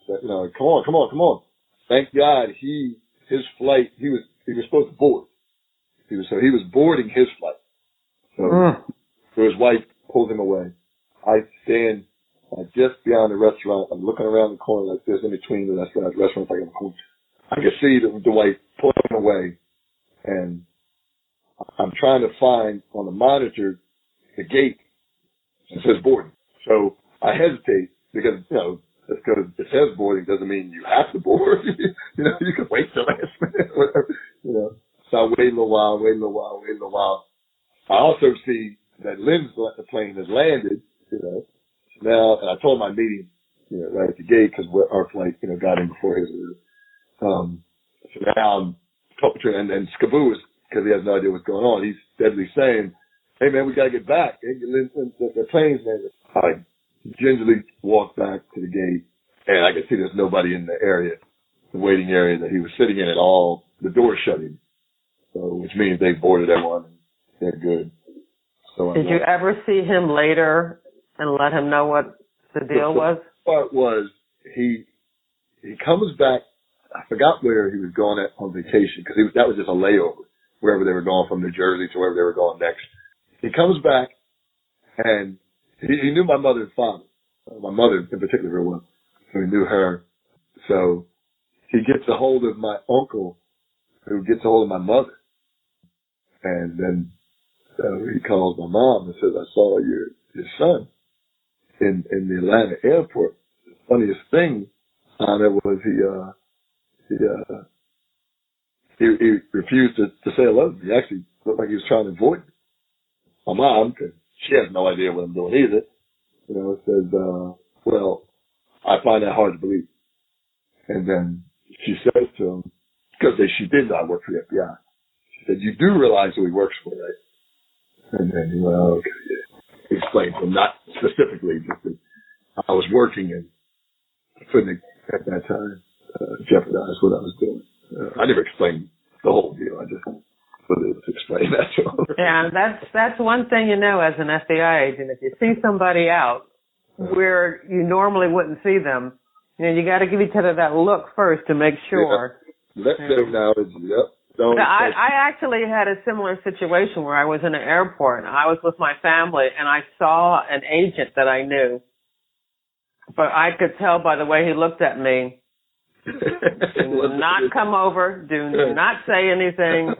[SPEAKER 2] So, come on. Thank God his flight, he was supposed to board. He was boarding his flight. So his wife pulled him away. I stand just beyond the restaurant. I'm looking around the corner like this in between the restaurants like in the corner. I can see the wife pulling him away, and I'm trying to find on the monitor the gate. It says boarding. So I hesitate because, just because it says boarding doesn't mean you have to board. You can wait till last minute, whatever, So I wait a little while. I also see that Len's plane has landed, Now, and I told my meeting, right at the gate because our flight, got in before his. So now I'm talking to him, and Skaboo is, because he has no idea what's going on, he's steadily saying, hey man, we gotta get back. The plane's landed. I gingerly walk back to the gate, and I can see there's nobody in the area, the waiting area that he was sitting in at all. The door's shutting, so which means they boarded everyone and they're good. So
[SPEAKER 3] did you ever see him later and let him know what the deal was?
[SPEAKER 2] The part was he comes back. I forgot where he was going on vacation because that was just a layover wherever they were going from New Jersey to wherever they were going next. He comes back, and he knew my mother and father, my mother in particular real well, so he knew her. So he gets a hold of my uncle, who gets a hold of my mother. And then he calls my mom and says, I saw your son in the Atlanta airport. The funniest thing on it was he refused to say hello. He actually looked like he was trying to avoid me. My mom, because she has no idea what I'm doing either, says, well, I find that hard to believe. And then she says to him, because she did not work for the FBI. She said, you do realize who he works for, right? And then he went, oh, okay, yeah. He explained to him, not specifically, just that I was working and I couldn't at that time jeopardize what I was doing. I never explained the whole deal. I just was able to explain that to him.
[SPEAKER 3] Yeah, that's one thing as an FBI agent. If you see somebody out where you normally wouldn't see them, you got to give each other that look first to make sure.
[SPEAKER 2] Yeah. Let them know. Yep.
[SPEAKER 3] I actually had a similar situation where I was in an airport. I was with my family, and I saw an agent that I knew. But I could tell by the way he looked at me. Do not come over. Do not say anything.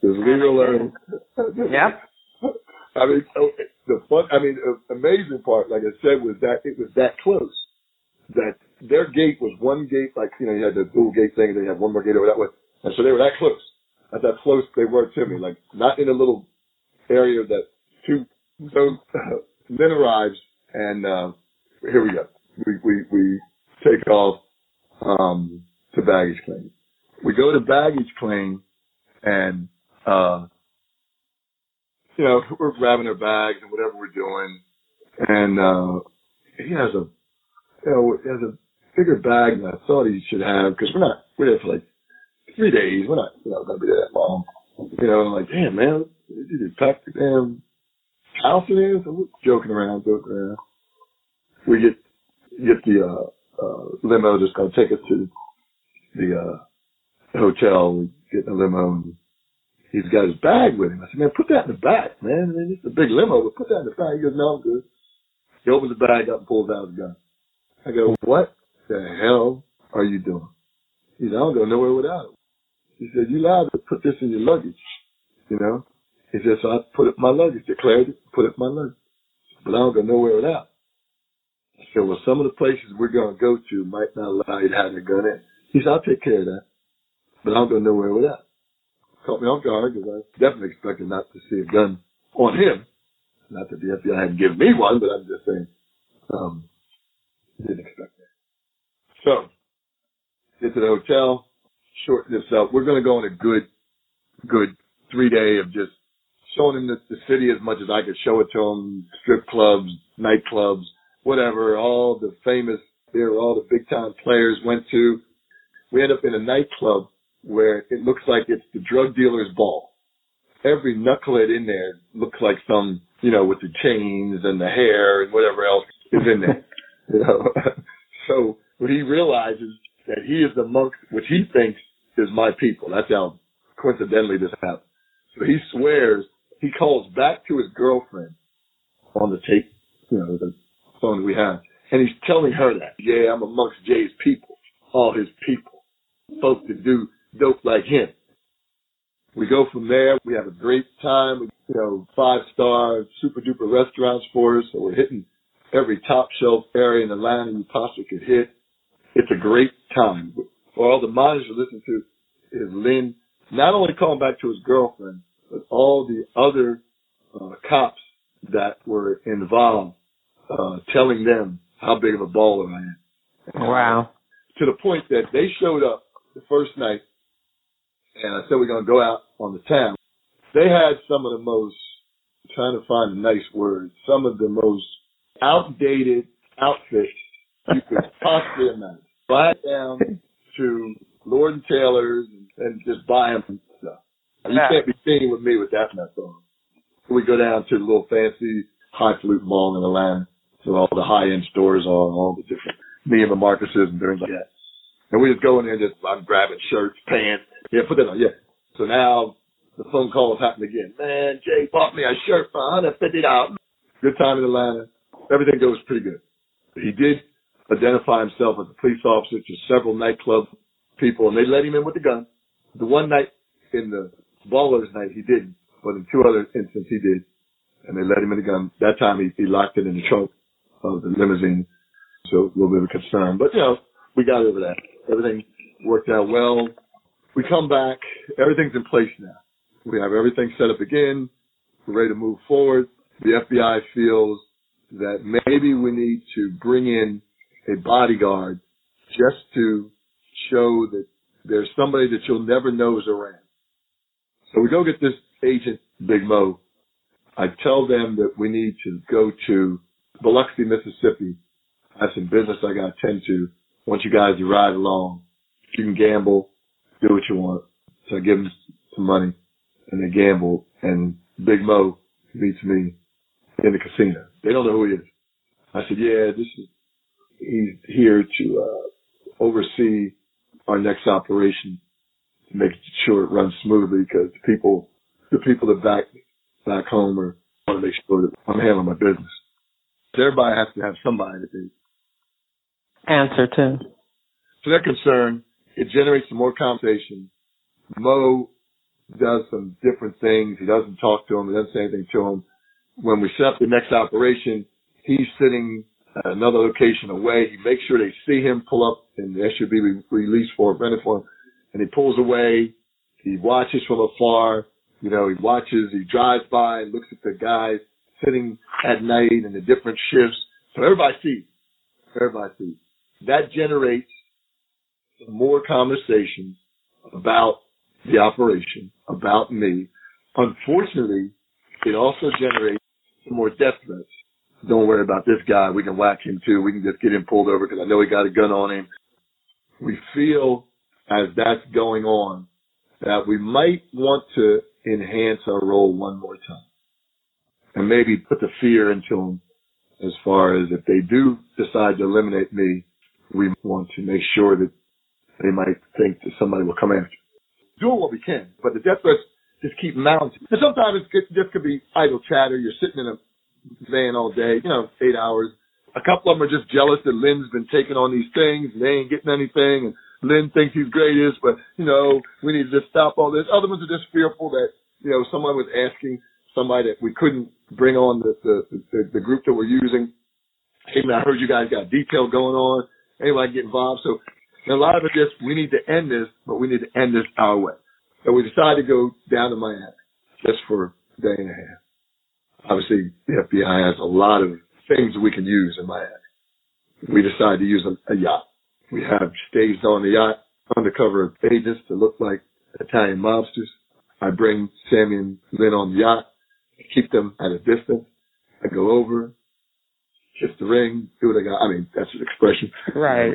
[SPEAKER 2] Just leave it alone.
[SPEAKER 3] Yep.
[SPEAKER 2] The amazing part, like I said, was that it was that close. That their gate was one gate, you had the dual gate thing, and they had one more gate over that way. And so they were that close. That's how close they were to me. Like, not in a little area that so then arrives, and here we go. We take off to baggage claim. We go to baggage claim, and we're grabbing our bags and whatever we're doing, and he has a bigger bag than I thought he should have, because we're there for like 3 days. We're not gonna be there that long. I'm like, damn, man, you just packed the damn house in here. So we're joking around. We get the limo that's gonna take us to the hotel. We get in the limo, and he's got his bag with him. I said, man, put that in the back, man. I mean, it's a big limo, but put that in the back. He goes, no, I'm good. He opens the bag up and pulls out his gun. I go, what the hell are you doing? He said, I don't go nowhere without it. He said, you allowed to put this in your luggage, He said, so I put it in my luggage, declared it, put it in my luggage. But I don't go nowhere without it. I said, well, some of the places we're going to go to might not allow you to have your gun in. He said, I'll take care of that. But I don't go nowhere without it. Caught me off guard, because I definitely expected not to see a gun on him. Not that the FBI hadn't given me one, but I'm just saying, didn't expect that. So, get to the hotel, shorten this up. We're going to go on a good 3 day of just showing him the city as much as I could show it to him. Strip clubs, nightclubs, whatever, all the famous, all the big time players went to. We end up in a nightclub where it looks like it's the drug dealer's ball. Every knucklehead in there looks like some, with the chains and the hair and whatever else is in there. So what he realizes that he is amongst which he thinks is my people. That's how coincidentally this happened. So he swears, he calls back to his girlfriend on the tape, the phone that we have, and he's telling her that, yeah, I'm amongst Jay's people, all his people, folks that do dope like him. We go from there. We have a great time. 5-star, super duper restaurants for us. So we're hitting every top shelf area in Atlanta you possibly could hit. It's a great time. All the monitors you listen to is Len not only calling back to his girlfriend, but all the other cops that were involved, telling them how big of a baller I am.
[SPEAKER 3] Wow.
[SPEAKER 2] To the point that they showed up the first night, and I said we're going to go out on the town. They had some of the most, I'm trying to find a nice word, some of the most outdated outfits you could possibly imagine. Fly down to Lord & Taylor's and just buy them stuff. You can't be seen with me with that mess on. We go down to the little fancy highfalutin mall in Atlanta, so all the high-end stores are, all the different Neiman Marcuses and things like that. And we just go in there and I'm grabbing shirts, pants. Yeah, put that on, yeah. So now the phone call has happened again. Man, Jay bought me a shirt for $150. Good time in Atlanta. Everything goes pretty good. He did identify himself as a police officer to several nightclub people, and they let him in with the gun. The one night in the Valor's night, he didn't, but in 2 other instances, he did. And they let him in the gun. That time, he locked it in the trunk of the limousine. So a little bit of a concern. But, we got over that. Everything worked out well. We come back. Everything's in place now. We have everything set up again. We're ready to move forward. The FBI feels that maybe we need to bring in a bodyguard just to show that there's somebody that you'll never know is around. So we go get this agent, Big Mo. I tell them that we need to go to Biloxi, Mississippi. I have some business I got to attend to. I want you guys to ride along. You can gamble, do what you want. So I give them some money, and they gamble, and Big Mo meets me in the casino. They don't know who he is. I said, he's here to oversee our next operation to make sure it runs smoothly, because the people that back home want to make sure that I'm handling my business. So everybody has to have somebody that they
[SPEAKER 3] answer to.
[SPEAKER 2] So they're concerned. It generates some more conversation. Mo does some different things. He doesn't talk to him. He doesn't say anything to him. When we set up the next operation, he's sitting at another location away. He makes sure they see him pull up in the SUV we released for, rented for him, and he pulls away. He watches from afar. He watches. He drives by and looks at the guys sitting at night in the different shifts. So everybody sees. That generates some more conversations about the operation, about me. Unfortunately, it also generates some more death threats. Don't worry about this guy. We can whack him too. We can just get him pulled over because I know he got a gun on him. We feel as that's going on that we might want to enhance our role one more time and maybe put the fear into them as far as if they do decide to eliminate me, we want to make sure that they might think that somebody will come after. Doing what we can, but the death threats just keep mounting. And sometimes this could be idle chatter. You're sitting in a van all day, 8 hours. A couple of them are just jealous that Len's been taking on these things and they ain't getting anything, and Len thinks he's greatest, but, we need to just stop all this. Other ones are just fearful that, someone was asking somebody that we couldn't bring on the group that we're using. Hey, man, I heard you guys got detail going on. Anybody get involved? So a lot of it is we need to end this, but we need to end this our way. So we decided to go down to Miami just for a day and a half. Obviously, the FBI has a lot of things we can use in Miami. We decided to use a yacht. We have staged on the yacht undercover agents to look like Italian mobsters. I bring Sammie and Len on the yacht, keep them at a distance. I go over, kiss the ring, do what I got. I mean, that's an expression.
[SPEAKER 3] Right.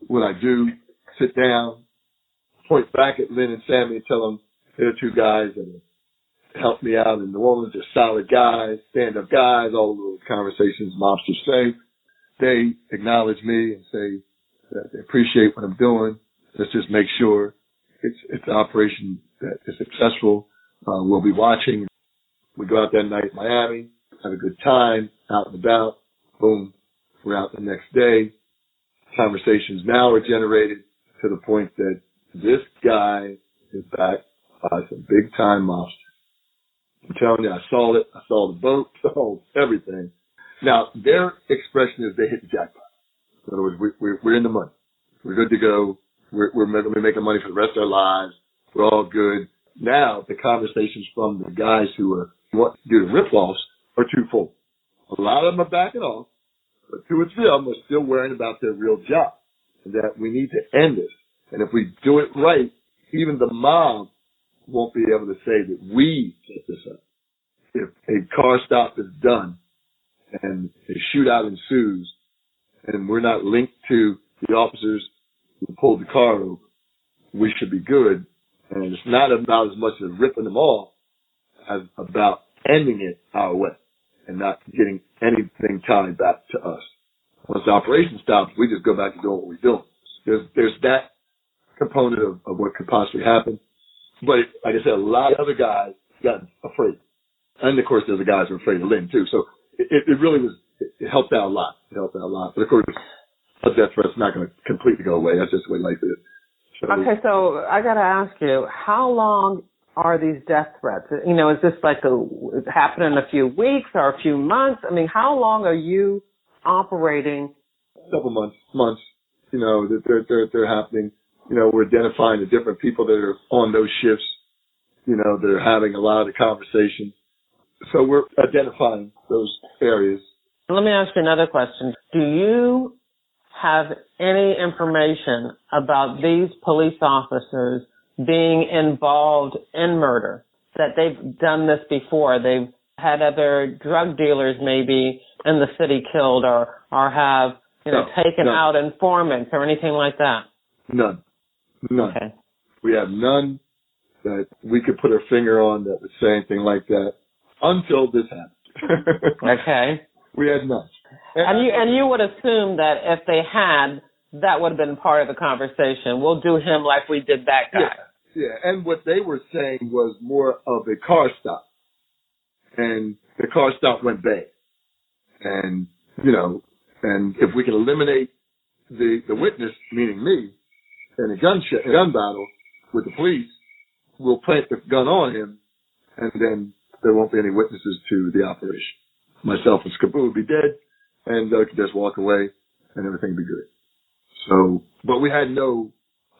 [SPEAKER 2] What I do, sit down, point back at Len and Sammie and tell them they're 2 guys that helped me out in New Orleans. They're solid guys, stand-up guys, all the little conversations mobsters say. They acknowledge me and say that they appreciate what I'm doing. Let's just make sure it's an operation that is successful. We'll be watching. We go out that night in Miami, have a good time, out and about. Boom, we're out the next day. Conversations now are generated to the point that this guy is backed by some big-time mobsters. I'm telling you, I saw it. I saw the boat, saw everything. Now, their expression is they hit the jackpot. In other words, we're in the money. We're good to go. We're making money for the rest of our lives. We're all good. Now, the conversations from the guys who want to do the rip-offs are twofold. A lot of them are backing off, but 2 or 3 of them are still worrying about their real job, and that we need to end this. And if we do it right, even the mob won't be able to say that we set this up. If a car stop is done and a shootout ensues and we're not linked to the officers who pulled the car over, we should be good. And it's not about as much as ripping them off as about ending it our way and not getting anything tied back to us. Once the operation stops, we just go back to doing what we're doing. There's that component of what could possibly happen. But like I said, a lot of other guys got afraid. And of course, there's the guys who are afraid of Len too. So it really was, it helped out a lot. But of course, a death threat's not going to completely go away. That's just the way life is.
[SPEAKER 3] Okay, so I got to ask you, how long are these death threats? You know, is this like happen in a few weeks or a few months? I mean, how long are you operating?
[SPEAKER 2] Several months. You know, they're happening. You know, we're identifying the different people that are on those shifts. You know, they're having a lot of the conversations. So we're identifying those areas.
[SPEAKER 3] Let me ask you another question. Do you have any information about these police officers being involved in murder, that they've done this before? They've had other drug dealers maybe in the city killed or have, taken out informants or anything like that?
[SPEAKER 2] None.
[SPEAKER 3] Okay.
[SPEAKER 2] We have none that we could put our finger on that would say anything like that until this happened.
[SPEAKER 3] Okay.
[SPEAKER 2] We had none.
[SPEAKER 3] And you would assume that if they had, that would have been part of the conversation. We'll do him like we did that guy.
[SPEAKER 2] Yeah. And what they were saying was more of a car stop. And the car stop went bad. And, and if we can eliminate the witness, meaning me, in a gun battle with the police, we'll plant the gun on him, and then there won't be any witnesses to the operation. Myself and Skaboo would be dead, and Doug could just walk away, and everything would be good. So, but we had no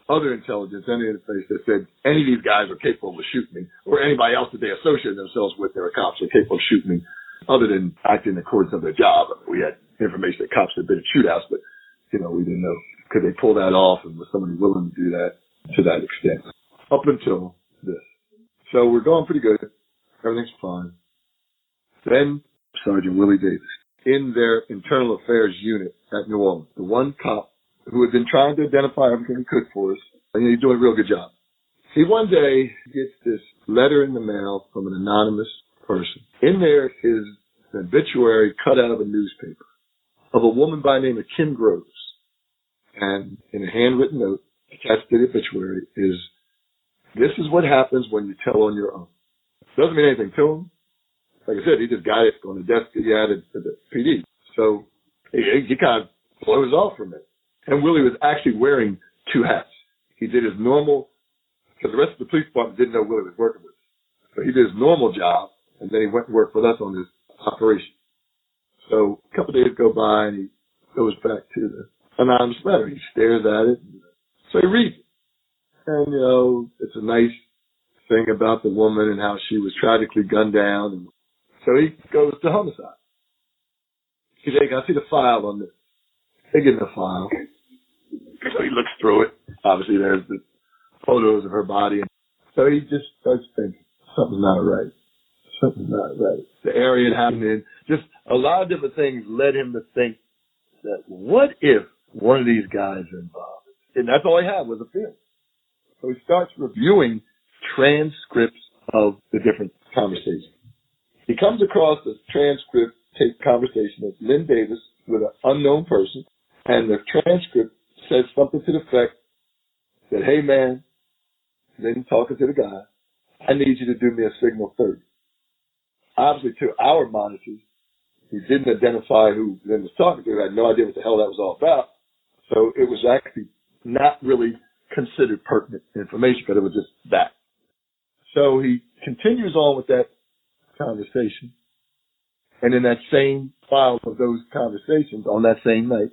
[SPEAKER 2] other intelligence, any interface that said any of these guys are capable of shooting me, or anybody else that they associate themselves with, their cops, are capable of shooting me, other than acting in accordance with their job. I mean, we had information that cops had been at shootouts, but, we didn't know, could they pull that off, and was somebody willing to do that to that extent, up until this. So we're going pretty good. Everything's fine. Then Sergeant Willie Davis, in their internal affairs unit at New Orleans, the one cop who had been trying to identify everything he could for us, and he's doing a real good job. He one day gets this letter in the mail from an anonymous person. In there is an obituary cut out of a newspaper of a woman by the name of Kim Groves. And in a handwritten note attached to the obituary is, "This is what happens when you tell on your own." Doesn't mean anything to him. Like I said, he just got it on the desk that he had at the PD. So he kind of blows off from it. And Willie was actually wearing two hats. He did his normal, because the rest of the police department didn't know Willie was working with us. So he did his normal job, and then he went and worked with us on this operation. So a couple of days go by, and he goes back to the anonymous letter. He stares at it. So he reads it. And, it's a nice thing about the woman and how she was tragically gunned down. And so he goes to homicide. He says, "Can I see the file on this?" They get in the file. So he looks through it. Obviously, there's the photos of her body. So he just starts thinking, something's not right. Something's not right. The area it happened in, just a lot of different things led him to think that what if one of these guys are involved? And that's all he had was a feeling. So he starts reviewing transcripts of the different conversations. He comes across a transcript tape conversation of Len Davis with an unknown person, and the transcript says something to the effect that, "Hey man," then talking to the guy, "I need you to do me a signal 30. Obviously, to our monitors, he didn't identify who Len was talking to. I had no idea what the hell that was all about. So it was actually not really considered pertinent information because it was just that. So he continues on with that conversation. And in that same file of those conversations on that same night,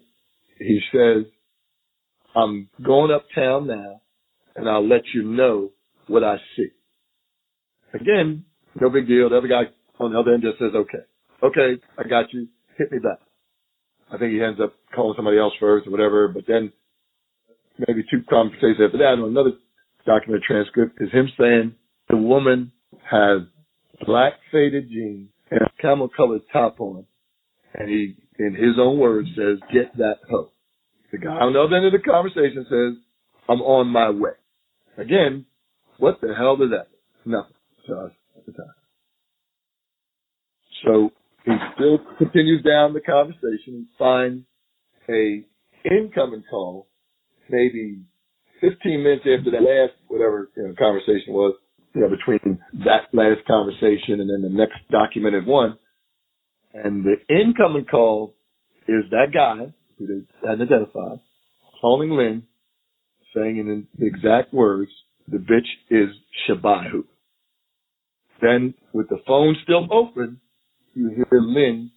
[SPEAKER 2] he says, "I'm going uptown now, and I'll let you know what I see." Again, no big deal. The other guy on the other end just says, okay, I got you. Hit me back. I think he ends up calling somebody else first or whatever, but then maybe two conversations after that on another documented transcript is him saying the woman has black faded jeans and a camel colored top on, and he, in his own words, says, "Get that hoe." The guy on the other end of the conversation says, "I'm on my way." Again, what the hell does that mean? Nothing to us at the time. So he still continues down the conversation and finds a incoming call maybe 15 minutes after that last whatever conversation was, between that last conversation and then the next documented one. And the incoming call is that guy who they hadn't identified, calling Len, saying in the exact words, the bitch is Shabahu. Then, with the phone still open, you hear Len,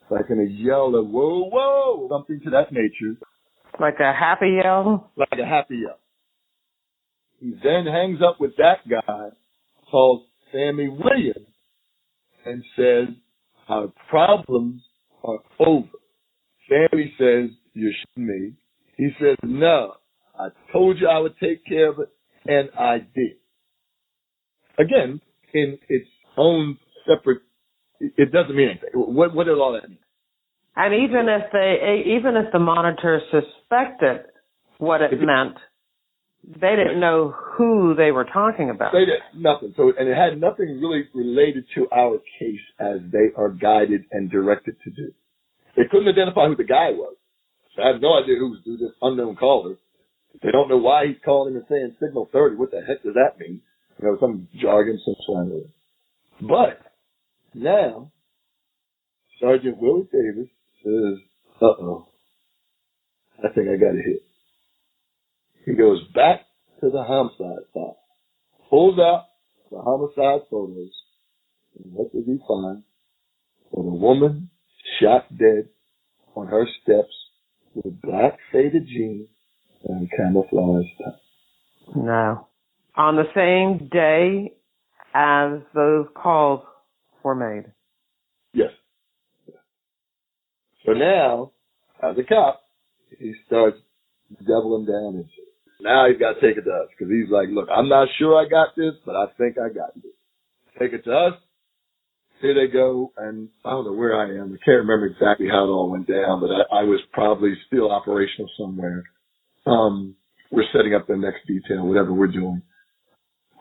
[SPEAKER 2] like in a yell of, whoa, whoa, something to that nature.
[SPEAKER 3] Like a happy yell?
[SPEAKER 2] Like a happy yell. He then hangs up with that guy called Sammie Williams and says, our problems are over. Sammie says, you're shitting me. He says, no, I told you I would take care of it, and I did. Again, in its own separate, it doesn't mean anything. What does all that mean?
[SPEAKER 3] And even if the monitor suspected what it meant, they didn't know who they were talking about.
[SPEAKER 2] They did nothing. So, and it had nothing really related to our case as they are guided and directed to do. They couldn't identify who the guy was. So I have no idea who this unknown caller. They don't know why he's calling him and saying signal 30. What the heck does that mean? You know, some jargon, some slang. But now, Sergeant Willie Davis says, uh-oh, I think I got a hit. He goes back to the homicide file, pulls out the homicide photos, and what does he find? Well, a woman shot dead on her steps with black faded jeans and camouflage top.
[SPEAKER 3] No. On the same day as those calls were made.
[SPEAKER 2] Yes. So now, as a cop, he starts doubling down into it. Now he's got to take it to us because he's like, look, I'm not sure I got this, but I think I got this. Take it to us. Here they go. And I don't know where I am. I can't remember exactly how it all went down, but I was probably still operational somewhere. We're setting up the next detail, whatever we're doing.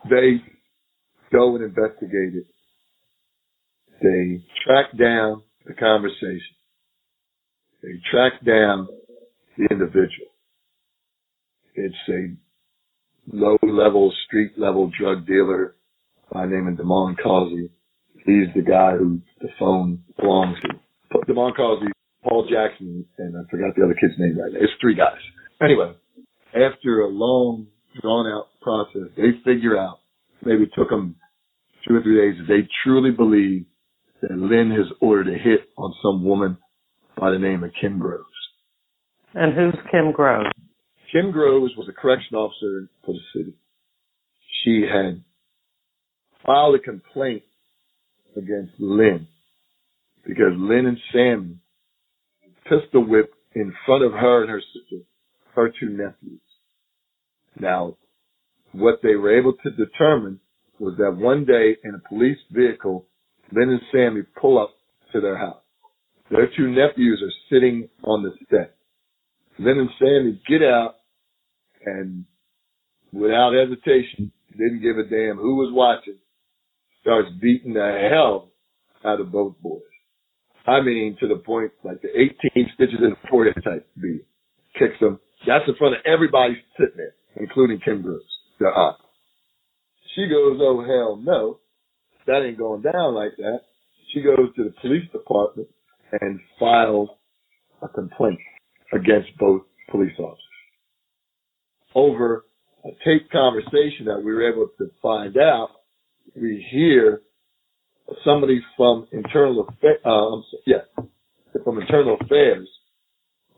[SPEAKER 2] They go and investigate it. They track down the conversation. They track down the individual. It's a low-level, street-level drug dealer by the name of Damon Causey. He's the guy who the phone belongs to. Damon Causey, Paul Jackson, and I forgot the other kid's name right now. It's three guys. Anyway, after a long, drawn-out process, they figure out, maybe it took them 2 or 3 days, that they truly believe that Len has ordered a hit on some woman by the name of Kim Groves.
[SPEAKER 3] And who's Kim Groves?
[SPEAKER 2] Kim Groves was a correction officer for the city. She had filed a complaint against Len because Len and Sammie pistol whipped in front of her and her sister, her 2 nephews. Now, what they were able to determine was that one day in a police vehicle, Len and Sammie pull up to their house. Their 2 nephews are sitting on the step. Len and Sammie get out and, without hesitation, didn't give a damn who was watching, starts beating the hell out of both boys. I mean, to the point, like the 18 stitches in the forehead type beat. Kicks them. That's in front of everybody sitting there, including Kim Groves, their aunt. She goes, oh, hell no. That ain't going down like that. She goes to the police department and files a complaint against both police officers. Over a taped conversation that we were able to find out, we hear somebody from Internal Affairs,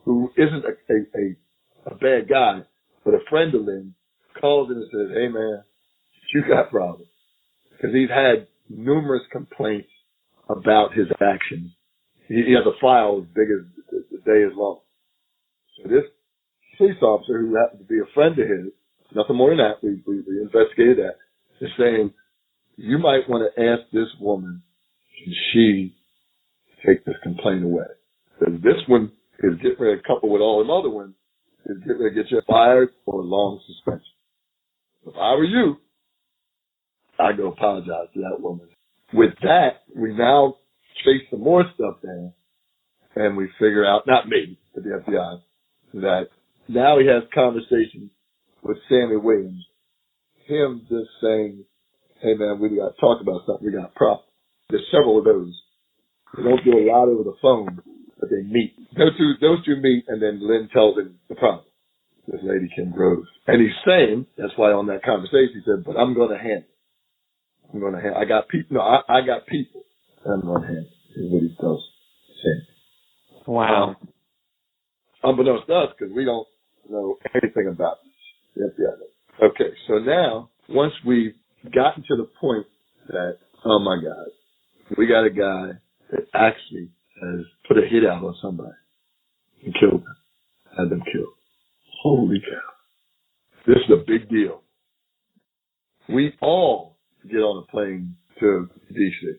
[SPEAKER 2] who isn't a bad guy, but a friend of Len, calls in and says, hey man, you got problems. Because he's had numerous complaints about his actions. He has a file as big as the day is long. So this police officer, who happens to be a friend of his, nothing more than that, we investigated that, is saying, you might want to ask this woman, can she take this complaint away? Because this one is getting ready to couple with all them other ones, is getting ready to get you fired or a long suspension. If I were you, I'd go apologize to that woman. With that, we now trace some more stuff down, and we figure out, not me, but the FBI, that now he has conversations with Sammie Williams, him just saying, hey man, we got to talk about something, we got a problem. There's several of those. We don't do a lot over the phone, but they meet. Those two meet, and then Len tells him the problem. This lady, Kim Groves. And he's saying, that's why on that conversation he said, but I'm going to handle it. I got people. No, I got people. I'm going to handle it, is what he tells Sam.
[SPEAKER 3] Wow.
[SPEAKER 2] Unbeknownst to us, because we don't know anything about this. FBI. Okay, so now, once we've gotten to the point that, oh my God, we got a guy that actually has put a hit out on somebody and killed them, had them killed. Holy cow. This is a big deal. We all get on a plane to D.C.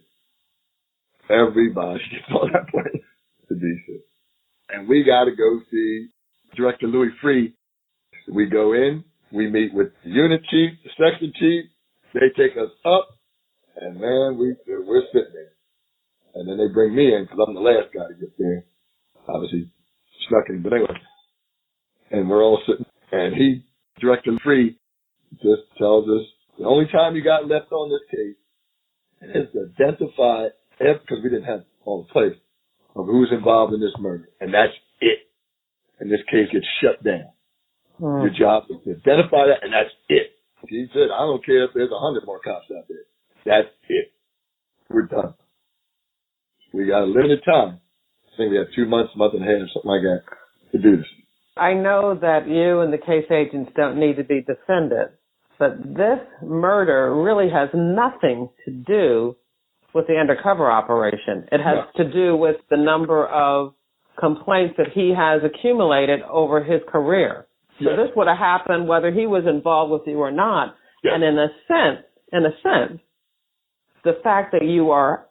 [SPEAKER 2] Everybody gets on that plane to D.C. And we got to go see Director Louis Freeh. We go in, we meet with the unit chief, the section chief. They take us up, and man, we're sitting there. And then they bring me in because I'm the last guy to get there. Obviously, snuck in, but anyway. And we're all sitting, and Director Freeh, just tells us the only time you got left on this case is to identify, because we didn't have all the place, of who's involved in this murder. And that's it. And this case gets shut down. Your job is to identify that, and that's it. He said, I don't care if there's 100 more cops out there. That's it. We're done. We got a limited time. I think we have 2 months, month and a half, something like that, to do this.
[SPEAKER 3] I know that you and the case agents don't need to be defended, but this murder really has nothing to do with the undercover operation. It has to do with the number of complaints that he has accumulated over his career. So this would have happened whether he was involved with you or not. And in a sense, the fact that you are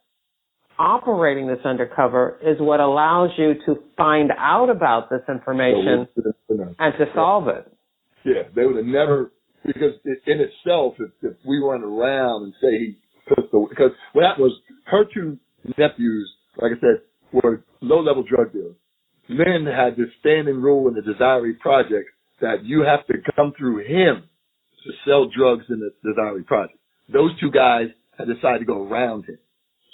[SPEAKER 3] operating this undercover is what allows you to find out about this information and to solve it.
[SPEAKER 2] Yeah, they would have never, because in itself, if we weren't around and say he pistol, because what happened was her two nephews, like I said, were low-level drug dealers. Len had this standing rule in the Desiree Project that you have to come through him to sell drugs in the Desiree Project. Those two guys had decided to go around him.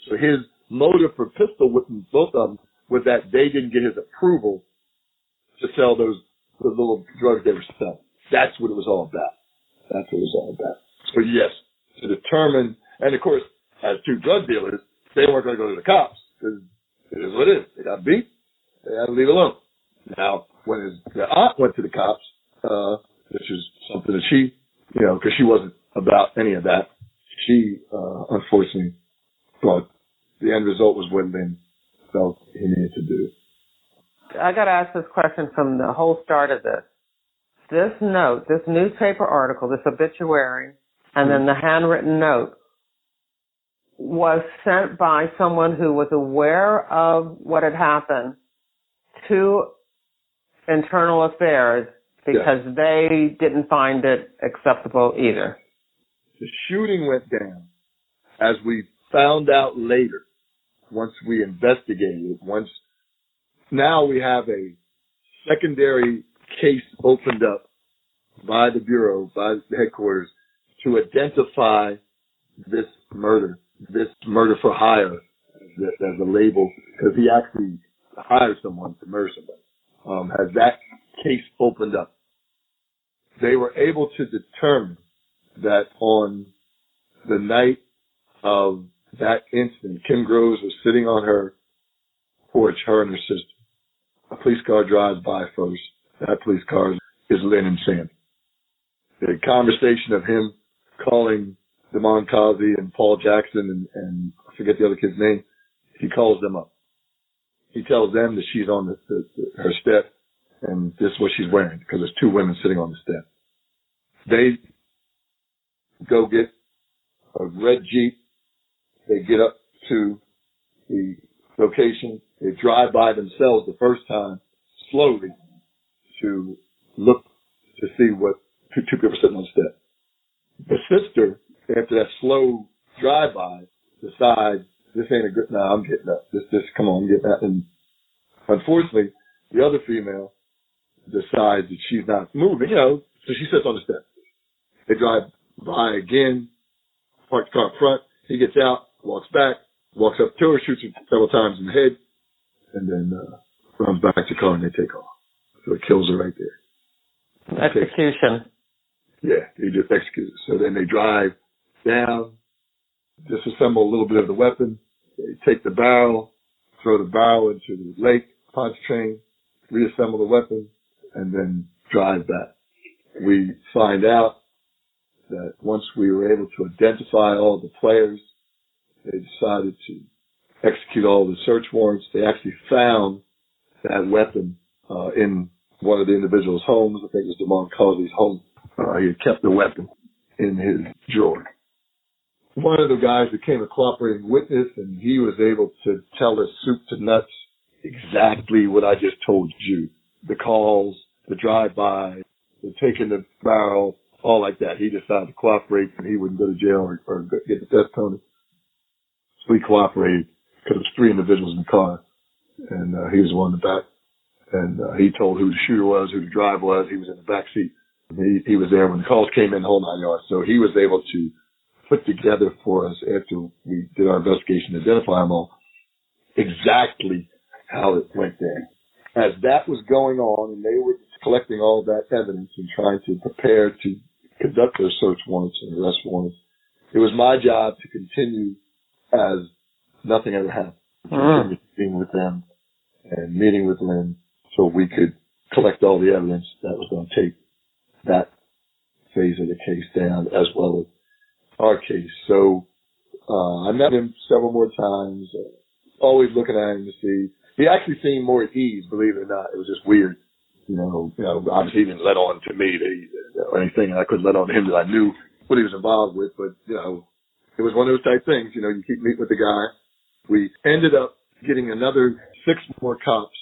[SPEAKER 2] So his motive for pistol with both of them was that they didn't get his approval to sell those little drugs they were selling. That's what it was all about. That's what it was all about. So yes, to determine, and of course, as two drug dealers, they weren't going to go to the cops because it is what it is. They got beat. They had to leave alone. Now, when the aunt went to the cops, which is something that she, because she wasn't about any of that, she unfortunately thought the end result was what Len felt he needed to do.
[SPEAKER 3] I got to ask this question from the whole start of this. This note, this newspaper article, this obituary, and then the handwritten note was sent by someone who was aware of what had happened to Internal Affairs because they didn't find it acceptable either.
[SPEAKER 2] The shooting went down, as we found out later, once we investigated, now we have a secondary case opened up by the Bureau, by the headquarters, to identify this murder for hire as a label, because he actually hired someone to murder somebody. Has that case opened up? They were able to determine that on the night of that incident, Kim Groves was sitting on her porch, her and her sister. A police car drives by first. That police car is Len and Sam. The conversation of him calling Damon Kazi and Paul Jackson and I forget the other kid's name, he calls them up. He tells them that she's on her step and this is what she's wearing because there's two women sitting on the step. They go get a red Jeep. They get up to the location. They drive by themselves the first time slowly to look to see what two people are sitting on the step. The sister, after that slow drive-by, decides this ain't a good, I'm getting up. This, come on, I'm getting up. And unfortunately, the other female decides that she's not moving, so she sits on the step. They drive by again, park the car up front. He gets out, walks back, walks up to her, shoots her several times in the head, and then runs back to the car and they take off. So it kills her right there.
[SPEAKER 3] Execution.
[SPEAKER 2] Yeah, they just execute it. So then they drive down, disassemble a little bit of the weapon. They take the barrel, throw the barrel into the lake, punch train, reassemble the weapon, and then drive back. We find out that once we were able to identify all the players, they decided to execute all the search warrants. They actually found that weapon in one of the individual's homes. I think it was Damon Causey's home. He had kept the weapon in his drawer. One of the guys became a cooperating witness, and he was able to tell us soup to nuts exactly what I just told you. The calls, the drive-by, the taking the barrel, all like that. He decided to cooperate, and he wouldn't go to jail or get the death penalty. So he cooperated because there was 3 individuals in the car, and he was the one in the back. And he told who the shooter was, who the driver was. He was in the back seat. He was there when the calls came in, the whole 9 yards. So he was able to put together for us, after we did our investigation, to identify them all, exactly how it went down. As that was going on, and they were collecting all that evidence and trying to prepare to conduct their search warrants and arrest warrants, it was my job to continue as nothing ever happened. Continue being with them and meeting with Len so we could collect all the evidence that was going to take that phase of the case down, as well as our case. So I met him several more times, always looking at him to see. He actually seemed more at ease, believe it or not. It was just weird. You know, obviously he didn't let on to me or anything, and I couldn't let on to him that I knew what he was involved with. But, it was one of those type things. You keep meeting with the guy. We ended up getting another 6 more cops,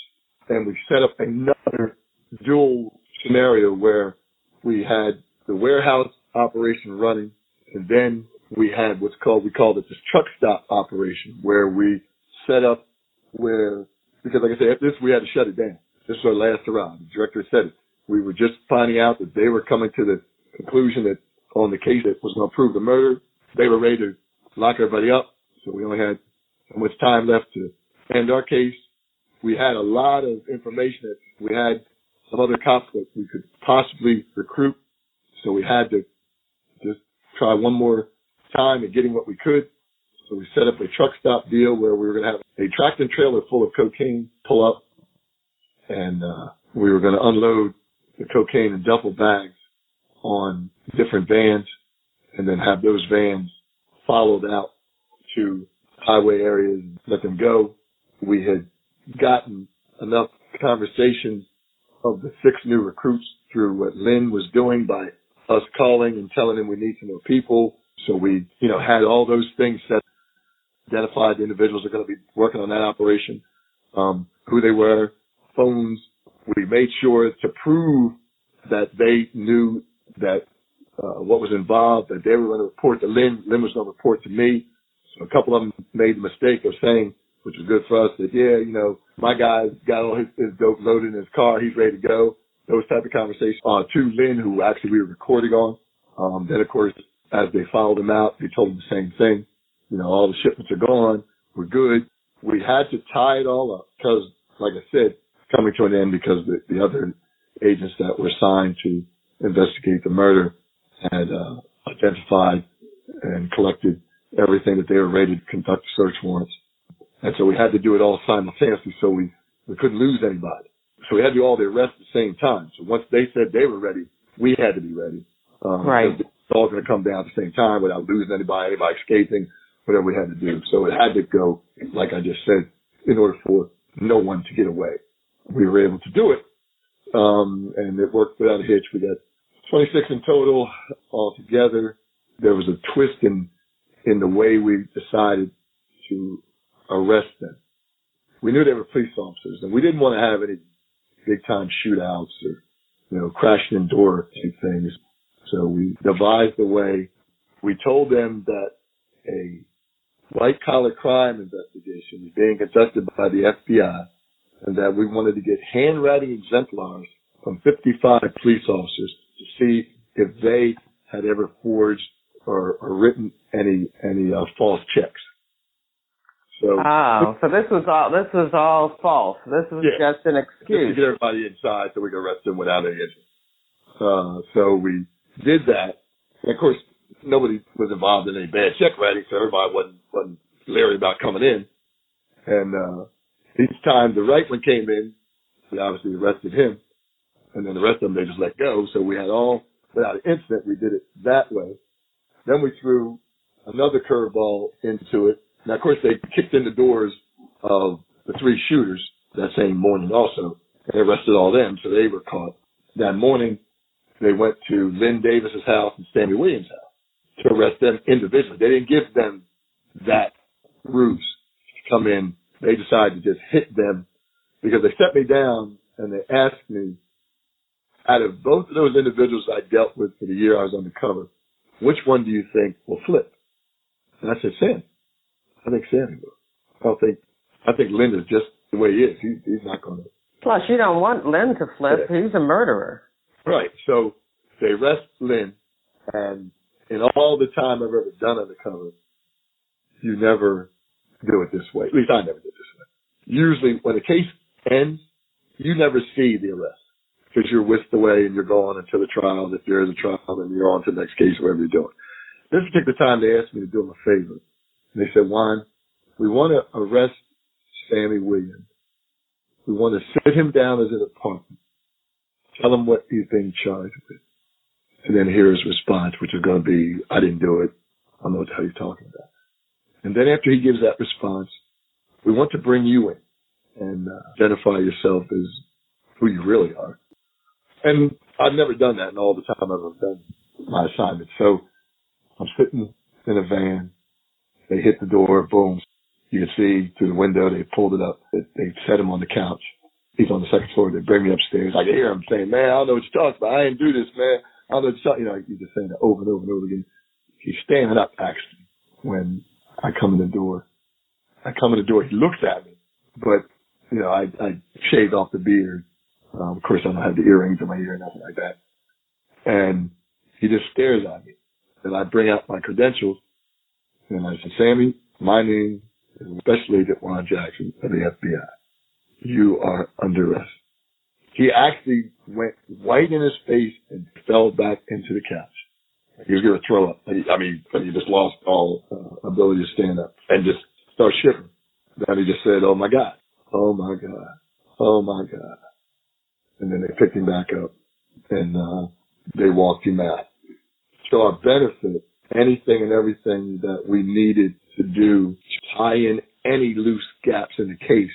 [SPEAKER 2] and we set up another dual scenario where we had the warehouse operation running, and then we had we called it this truck stop operation, where we set up because like I said, after this, we had to shut it down. This was our last hurrah. The director said it. We were just finding out that they were coming to the conclusion that on the case that was going to prove the murder, they were ready to lock everybody up. So we only had so much time left to end our case. We had a lot of information that we had some other cops that we could possibly recruit. So we had to just try one more time at getting what we could. So we set up a truck stop deal where we were going to have a tractor trailer full of cocaine pull up, and we were going to unload the cocaine in duffel bags on different vans, and then have those vans followed out to highway areas and let them go. We had gotten enough conversations of the 6 new recruits through what Len was doing by us calling and telling him we need some more people. So we, had all those things set, identified the individuals that are going to be working on that operation, who they were, phones. We made sure to prove that they knew that what was involved, that they were going to report to Len. Len was going to report to me. So a couple of them made the mistake of saying, which was good for us, that, my guy got all his dope loaded in his car. He's ready to go. Those type of conversations. To Len, who actually we were recording on. Then, of course, as they followed him out, they told him the same thing. All the shipments are gone. We're good. We had to tie it all up because, like I said, coming to an end because the other agents that were assigned to investigate the murder had identified and collected everything that they were ready to conduct search warrants. And so we had to do it all simultaneously so we couldn't lose anybody. So we had to do all the arrests at the same time. So once they said they were ready, we had to be ready.
[SPEAKER 3] Right.
[SPEAKER 2] It's all going to come down at the same time without losing anybody escaping, whatever we had to do. So it had to go, like I just said, in order for no one to get away. We were able to do it, and it worked without a hitch. We got 26 in total altogether. There was a twist in the way we decided to arrest them. We knew they were police officers, and we didn't want to have any big-time shootouts or, crashing in door type things. So we devised a way. We told them that a white-collar crime investigation was being conducted by the FBI, and that we wanted to get handwriting exemplars from 55 police officers to see if they had ever forged or written any false checks. So
[SPEAKER 3] Oh, so this was all false. This was just an excuse.
[SPEAKER 2] Just to get everybody inside so we could arrest them without any incident. So we did that. And of course, nobody was involved in any bad check writing, so everybody wasn't leery about coming in. And each time the right one came in, we obviously arrested him. And then the rest of them, they just let go. So we had all, without an incident, we did it that way. Then we threw another curveball into it. Now, of course, they kicked in the doors of the three shooters that same morning also. And arrested all them, so they were caught. That morning, they went to Len Davis's house and Sammie Williams' house to arrest them individually. They didn't give them that ruse to come in. They decided to just hit them because they set me down and they asked me, out of both of those individuals I dealt with for the year I was undercover, which one do you think will flip? And I said, Sam. I think Sammy will. I think Len is just the way he is. He's not going to.
[SPEAKER 3] Plus, you don't want Len to flip. Yeah. He's a murderer.
[SPEAKER 2] Right. So they arrest Len, and in all the time I've ever done undercover, you never do it this way. At least I never did this way. Usually when the case ends, you never see the arrest because you're whisked away and you're gone until the trial. If there is a trial, then you're on to the next case, whatever you're doing. This particular time, they asked me to do them a favor. And they said, Juan, we want to arrest Sammie Williams. We want to sit him down as an apartment. Tell him what he's being charged with. And then hear his response, which is going to be, I didn't do it. I don't know what the hell you're talking about. And then after he gives that response, we want to bring you in and identify yourself as who you really are. And I've never done that in all the time I've ever done my assignment. So I'm sitting in a van. They hit the door, boom. You can see through the window, they pulled it up. They set him on the couch. He's on the second floor. They bring me upstairs. I can hear him saying, man, I don't know what you're talking about. I didn't do this, man. I don't know what you're talking about. You know, he's just saying that over and over and over again. He's standing up, actually, when I come in the door. He looks at me. But, you know, I shaved off the beard. Of course, I don't have the earrings in my ear, nothing like that. And he just stares at me. And I bring out my credentials. And I said, Sammy, my name is Special Agent Juan Jackson of the FBI. You are under arrest. He actually went white in his face and fell back into the couch. He was going to throw up. He just lost all ability to stand up and just start shivering. Then he just said, oh my God, oh my God, oh my God. And then they picked him back up and they walked him out. So our benefit, anything and everything that we needed to do to tie in any loose gaps in the case,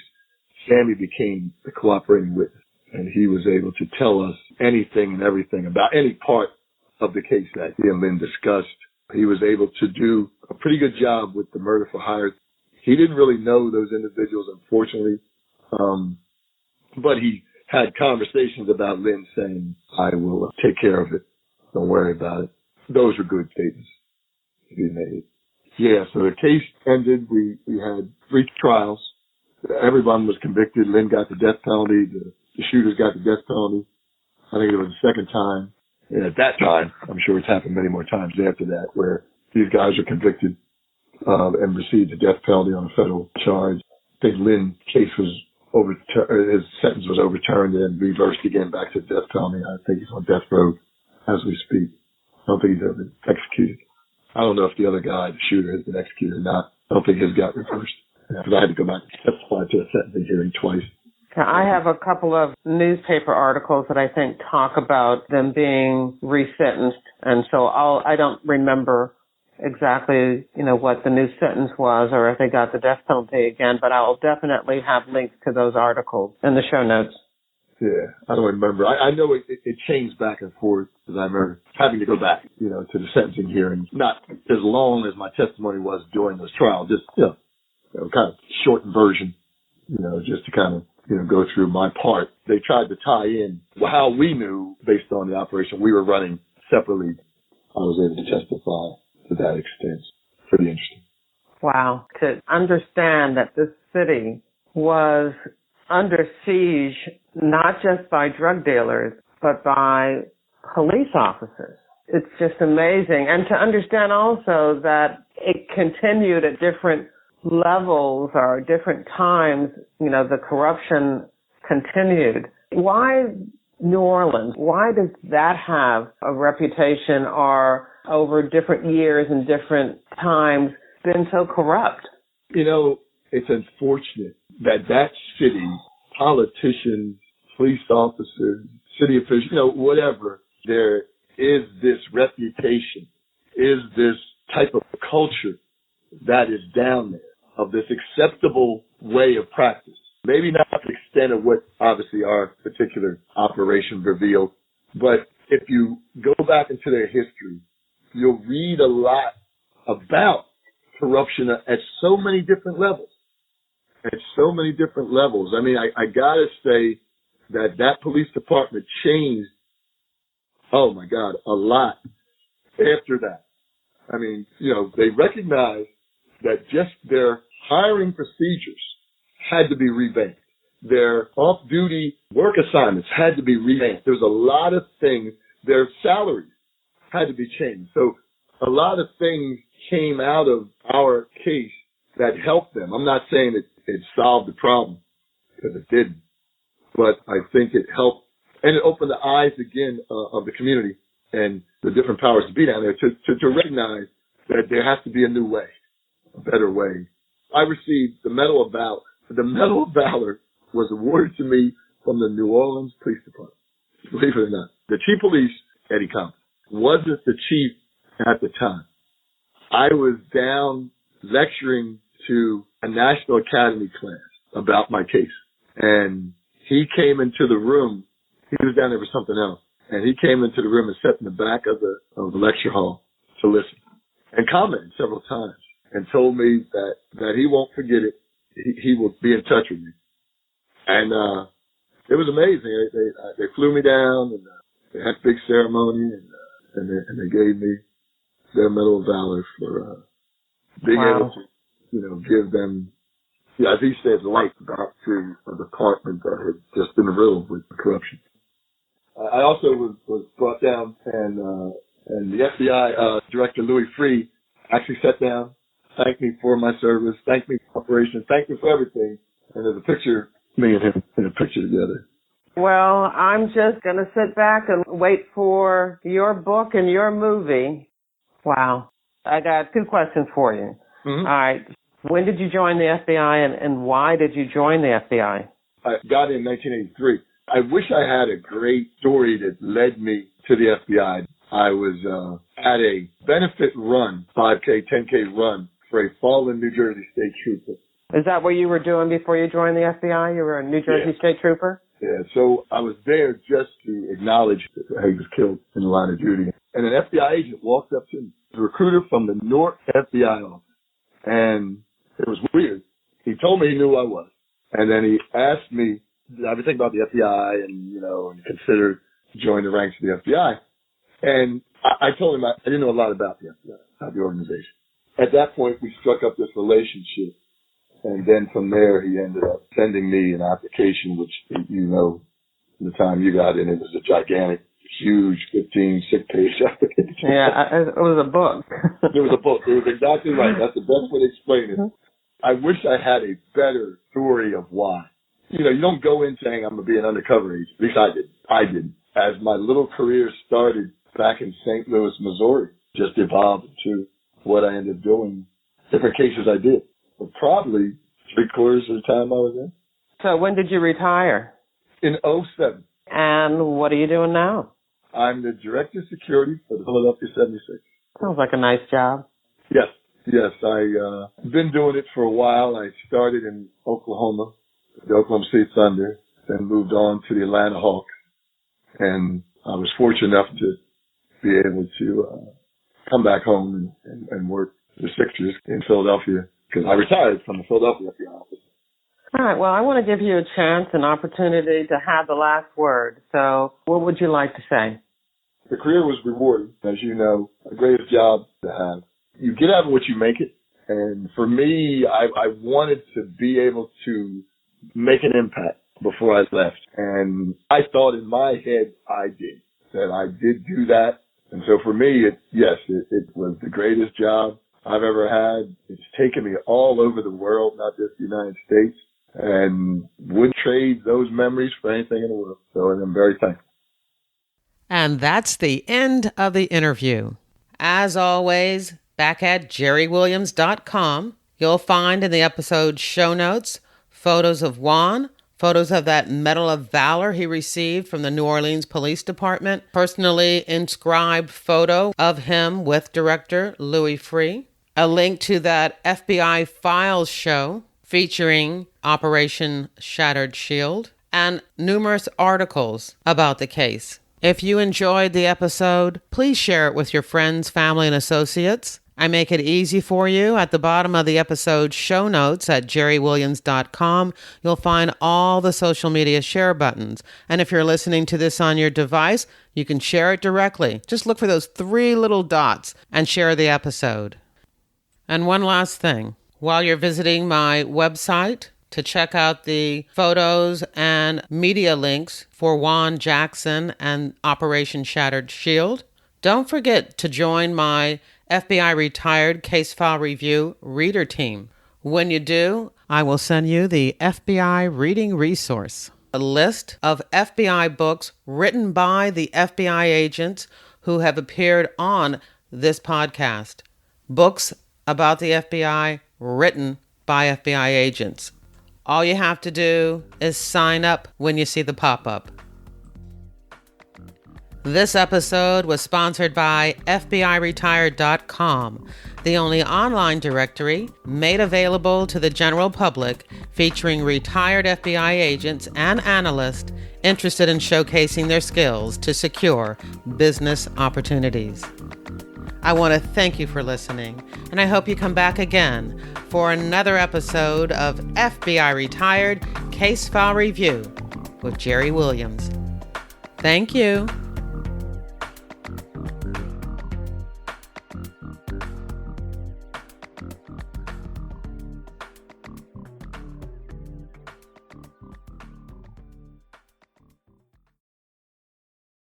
[SPEAKER 2] Sammie became the cooperating witness. And he was able to tell us anything and everything about any part of the case that he and Len discussed. He was able to do a pretty good job with the murder for hire. He didn't really know those individuals, unfortunately. But he had conversations about Len saying, I will take care of it. Don't worry about it. Those were good statements to be made. Yeah, so the case ended. We had 3 trials. Everyone was convicted. Len got the death penalty. The shooters got the death penalty. I think it was the second time. And at that time, I'm sure it's happened many more times after that, where these guys are convicted and received the death penalty on a federal charge. I think Len's case was his sentence was overturned and reversed again back to the death penalty. I think he's on death row as we speak. I don't think he's ever been executed. I don't know if the other guy, the shooter, has been executed or not. I don't think his got reversed. Because I had to go back and testify to a sentencing hearing twice.
[SPEAKER 3] I have a couple of newspaper articles that I think talk about them being resentenced, and so I don't remember exactly, what the new sentence was or if they got the death penalty again, but I'll definitely have links to those articles in the show notes.
[SPEAKER 2] Yeah, I don't remember. I know it changed back and forth because I remember having to go back, to the sentencing hearings. Not as long as my testimony was during those trials, just, kind of shortened version, just to kind of, go through my part. They tried to tie in how we knew based on the operation we were running separately. I was able to testify to that extent. Pretty interesting.
[SPEAKER 3] Wow. To understand that this city was under siege, not just by drug dealers, but by police officers. It's just amazing. And to understand also that it continued at different levels or different times, the corruption continued. Why New Orleans? Why does that have a reputation or over different years and different times been so corrupt?
[SPEAKER 2] It's unfortunate that city, politicians, police officers, city officials, whatever, there is this reputation, is this type of culture that is down there of this acceptable way of practice. Maybe not to the extent of what obviously our particular operation revealed, but if you go back into their history, you'll read a lot about corruption at so many different levels. At so many different levels. I mean, I gotta say that police department changed, oh my God, a lot after that. I mean, they recognized that just their hiring procedures had to be revamped. Their off-duty work assignments had to be revamped. There was a lot of things. Their salaries had to be changed. So a lot of things came out of our case that helped them. I'm not saying it solved the problem, because it didn't. But I think it helped, and it opened the eyes again of the community and the different powers to be down there to recognize that there has to be a new way, a better way. I received the Medal of Valor. The Medal of Valor was awarded to me from the New Orleans Police Department. Believe it or not. The chief of police, Eddie Compton, wasn't the chief at the time. I was down lecturing to a National Academy class about my case. And he came into the room. He was down there for something else. And he came into the room and sat in the back of the lecture hall to listen and commented several times and told me that he won't forget it. He will be in touch with me. And it was amazing. They flew me down and they had a big ceremony and they gave me their Medal of Valor for being able to, give them, as he said, light back to a department that had just been riddled with corruption. I also was brought down and the FBI Director Louis Freeh actually sat down, thanked me for my service, thanked me for operations, thanked me for everything. And there's a picture, me and him in a picture together.
[SPEAKER 3] Well, I'm just going to sit back and wait for your book and your movie. Wow. I got 2 questions for you. Mm-hmm. All right. When did you join the FBI and why did you join the FBI?
[SPEAKER 2] I got in 1983. I wish I had a great story that led me to the FBI. I was at a benefit run, 5K, 10K run for a fallen New Jersey state trooper.
[SPEAKER 3] Is that what you were doing before you joined the FBI? You were a New Jersey state trooper?
[SPEAKER 2] Yeah, so I was there just to acknowledge that he was killed in the line of duty. And an FBI agent walked up to me, the recruiter from the North FBI office. And it was weird. He told me he knew who I was. And then he asked me, did I ever think about the FBI and, and consider joining the ranks of the FBI? And I told him I didn't know a lot about the FBI, about the organization. At that point, we struck up this relationship. And then from there, he ended up sending me an application, which, the time you got in, it was a gigantic, huge 15-page application.
[SPEAKER 3] Yeah, it was a book.
[SPEAKER 2] It was a book. It was exactly right. That's the best way to explain it. I wish I had a better story of why. You don't go in saying I'm going to be an undercover agent. At least I did. I didn't. As my little career started back in St. Louis, Missouri, just evolved into what I ended up doing, different cases I did. But probably 3/4 of the time I was in.
[SPEAKER 3] So when did you retire?
[SPEAKER 2] In 2007.
[SPEAKER 3] And what are you doing now?
[SPEAKER 2] I'm the Director of Security for the Philadelphia 76.
[SPEAKER 3] Sounds like a nice job.
[SPEAKER 2] Yes. I've been doing it for a while. I started in Oklahoma, the Oklahoma City Thunder, then moved on to the Atlanta Hawks. And I was fortunate enough to be able to come back home and work the Sixers in Philadelphia because I retired from the Philadelphia FBI office.
[SPEAKER 3] All right. Well, I want to give you a chance, an opportunity to have the last word. So what would you like to say?
[SPEAKER 2] The career was rewarding, as you know, the greatest job to have. You get out of what you make it. And for me, I wanted to be able to make an impact before I left. And I thought in my head I did, that I did do that. And so for me, it was the greatest job I've ever had. It's taken me all over the world, not just the United States, and would trade those memories for anything in the world. So I'm very thankful.
[SPEAKER 1] And that's the end of the interview. As always, back at jerrywilliams.com, you'll find in the episode show notes photos of Juan, photos of that Medal of Valor he received from the New Orleans Police Department, personally inscribed photo of him with director Louis Freeh, a link to that FBI Files show featuring Operation Shattered Shield, and numerous articles about the case. If you enjoyed the episode, please share it with your friends, family, and associates. I make it easy for you. At the bottom of the episode show notes at jerrywilliams.com, you'll find all the social media share buttons. And if you're listening to this on your device, you can share it directly. Just look for those 3 little dots and share the episode. And one last thing. While you're visiting my website to check out the photos and media links for Juan Jackson and Operation Shattered Shield, don't forget to join my FBI Retired Case File Review reader team. When you do, I will send you the FBI Reading Resource, a list of FBI books written by the FBI agents who have appeared on this podcast. Books about the FBI written by FBI agents. All you have to do is sign up when you see the pop-up. This episode was sponsored by FBIRetired.com, the only online directory made available to the general public featuring retired FBI agents and analysts interested in showcasing their skills to secure business opportunities. I want to thank you for listening, and I hope you come back again for another episode of FBI Retired Case File Review with Jerry Williams. Thank you.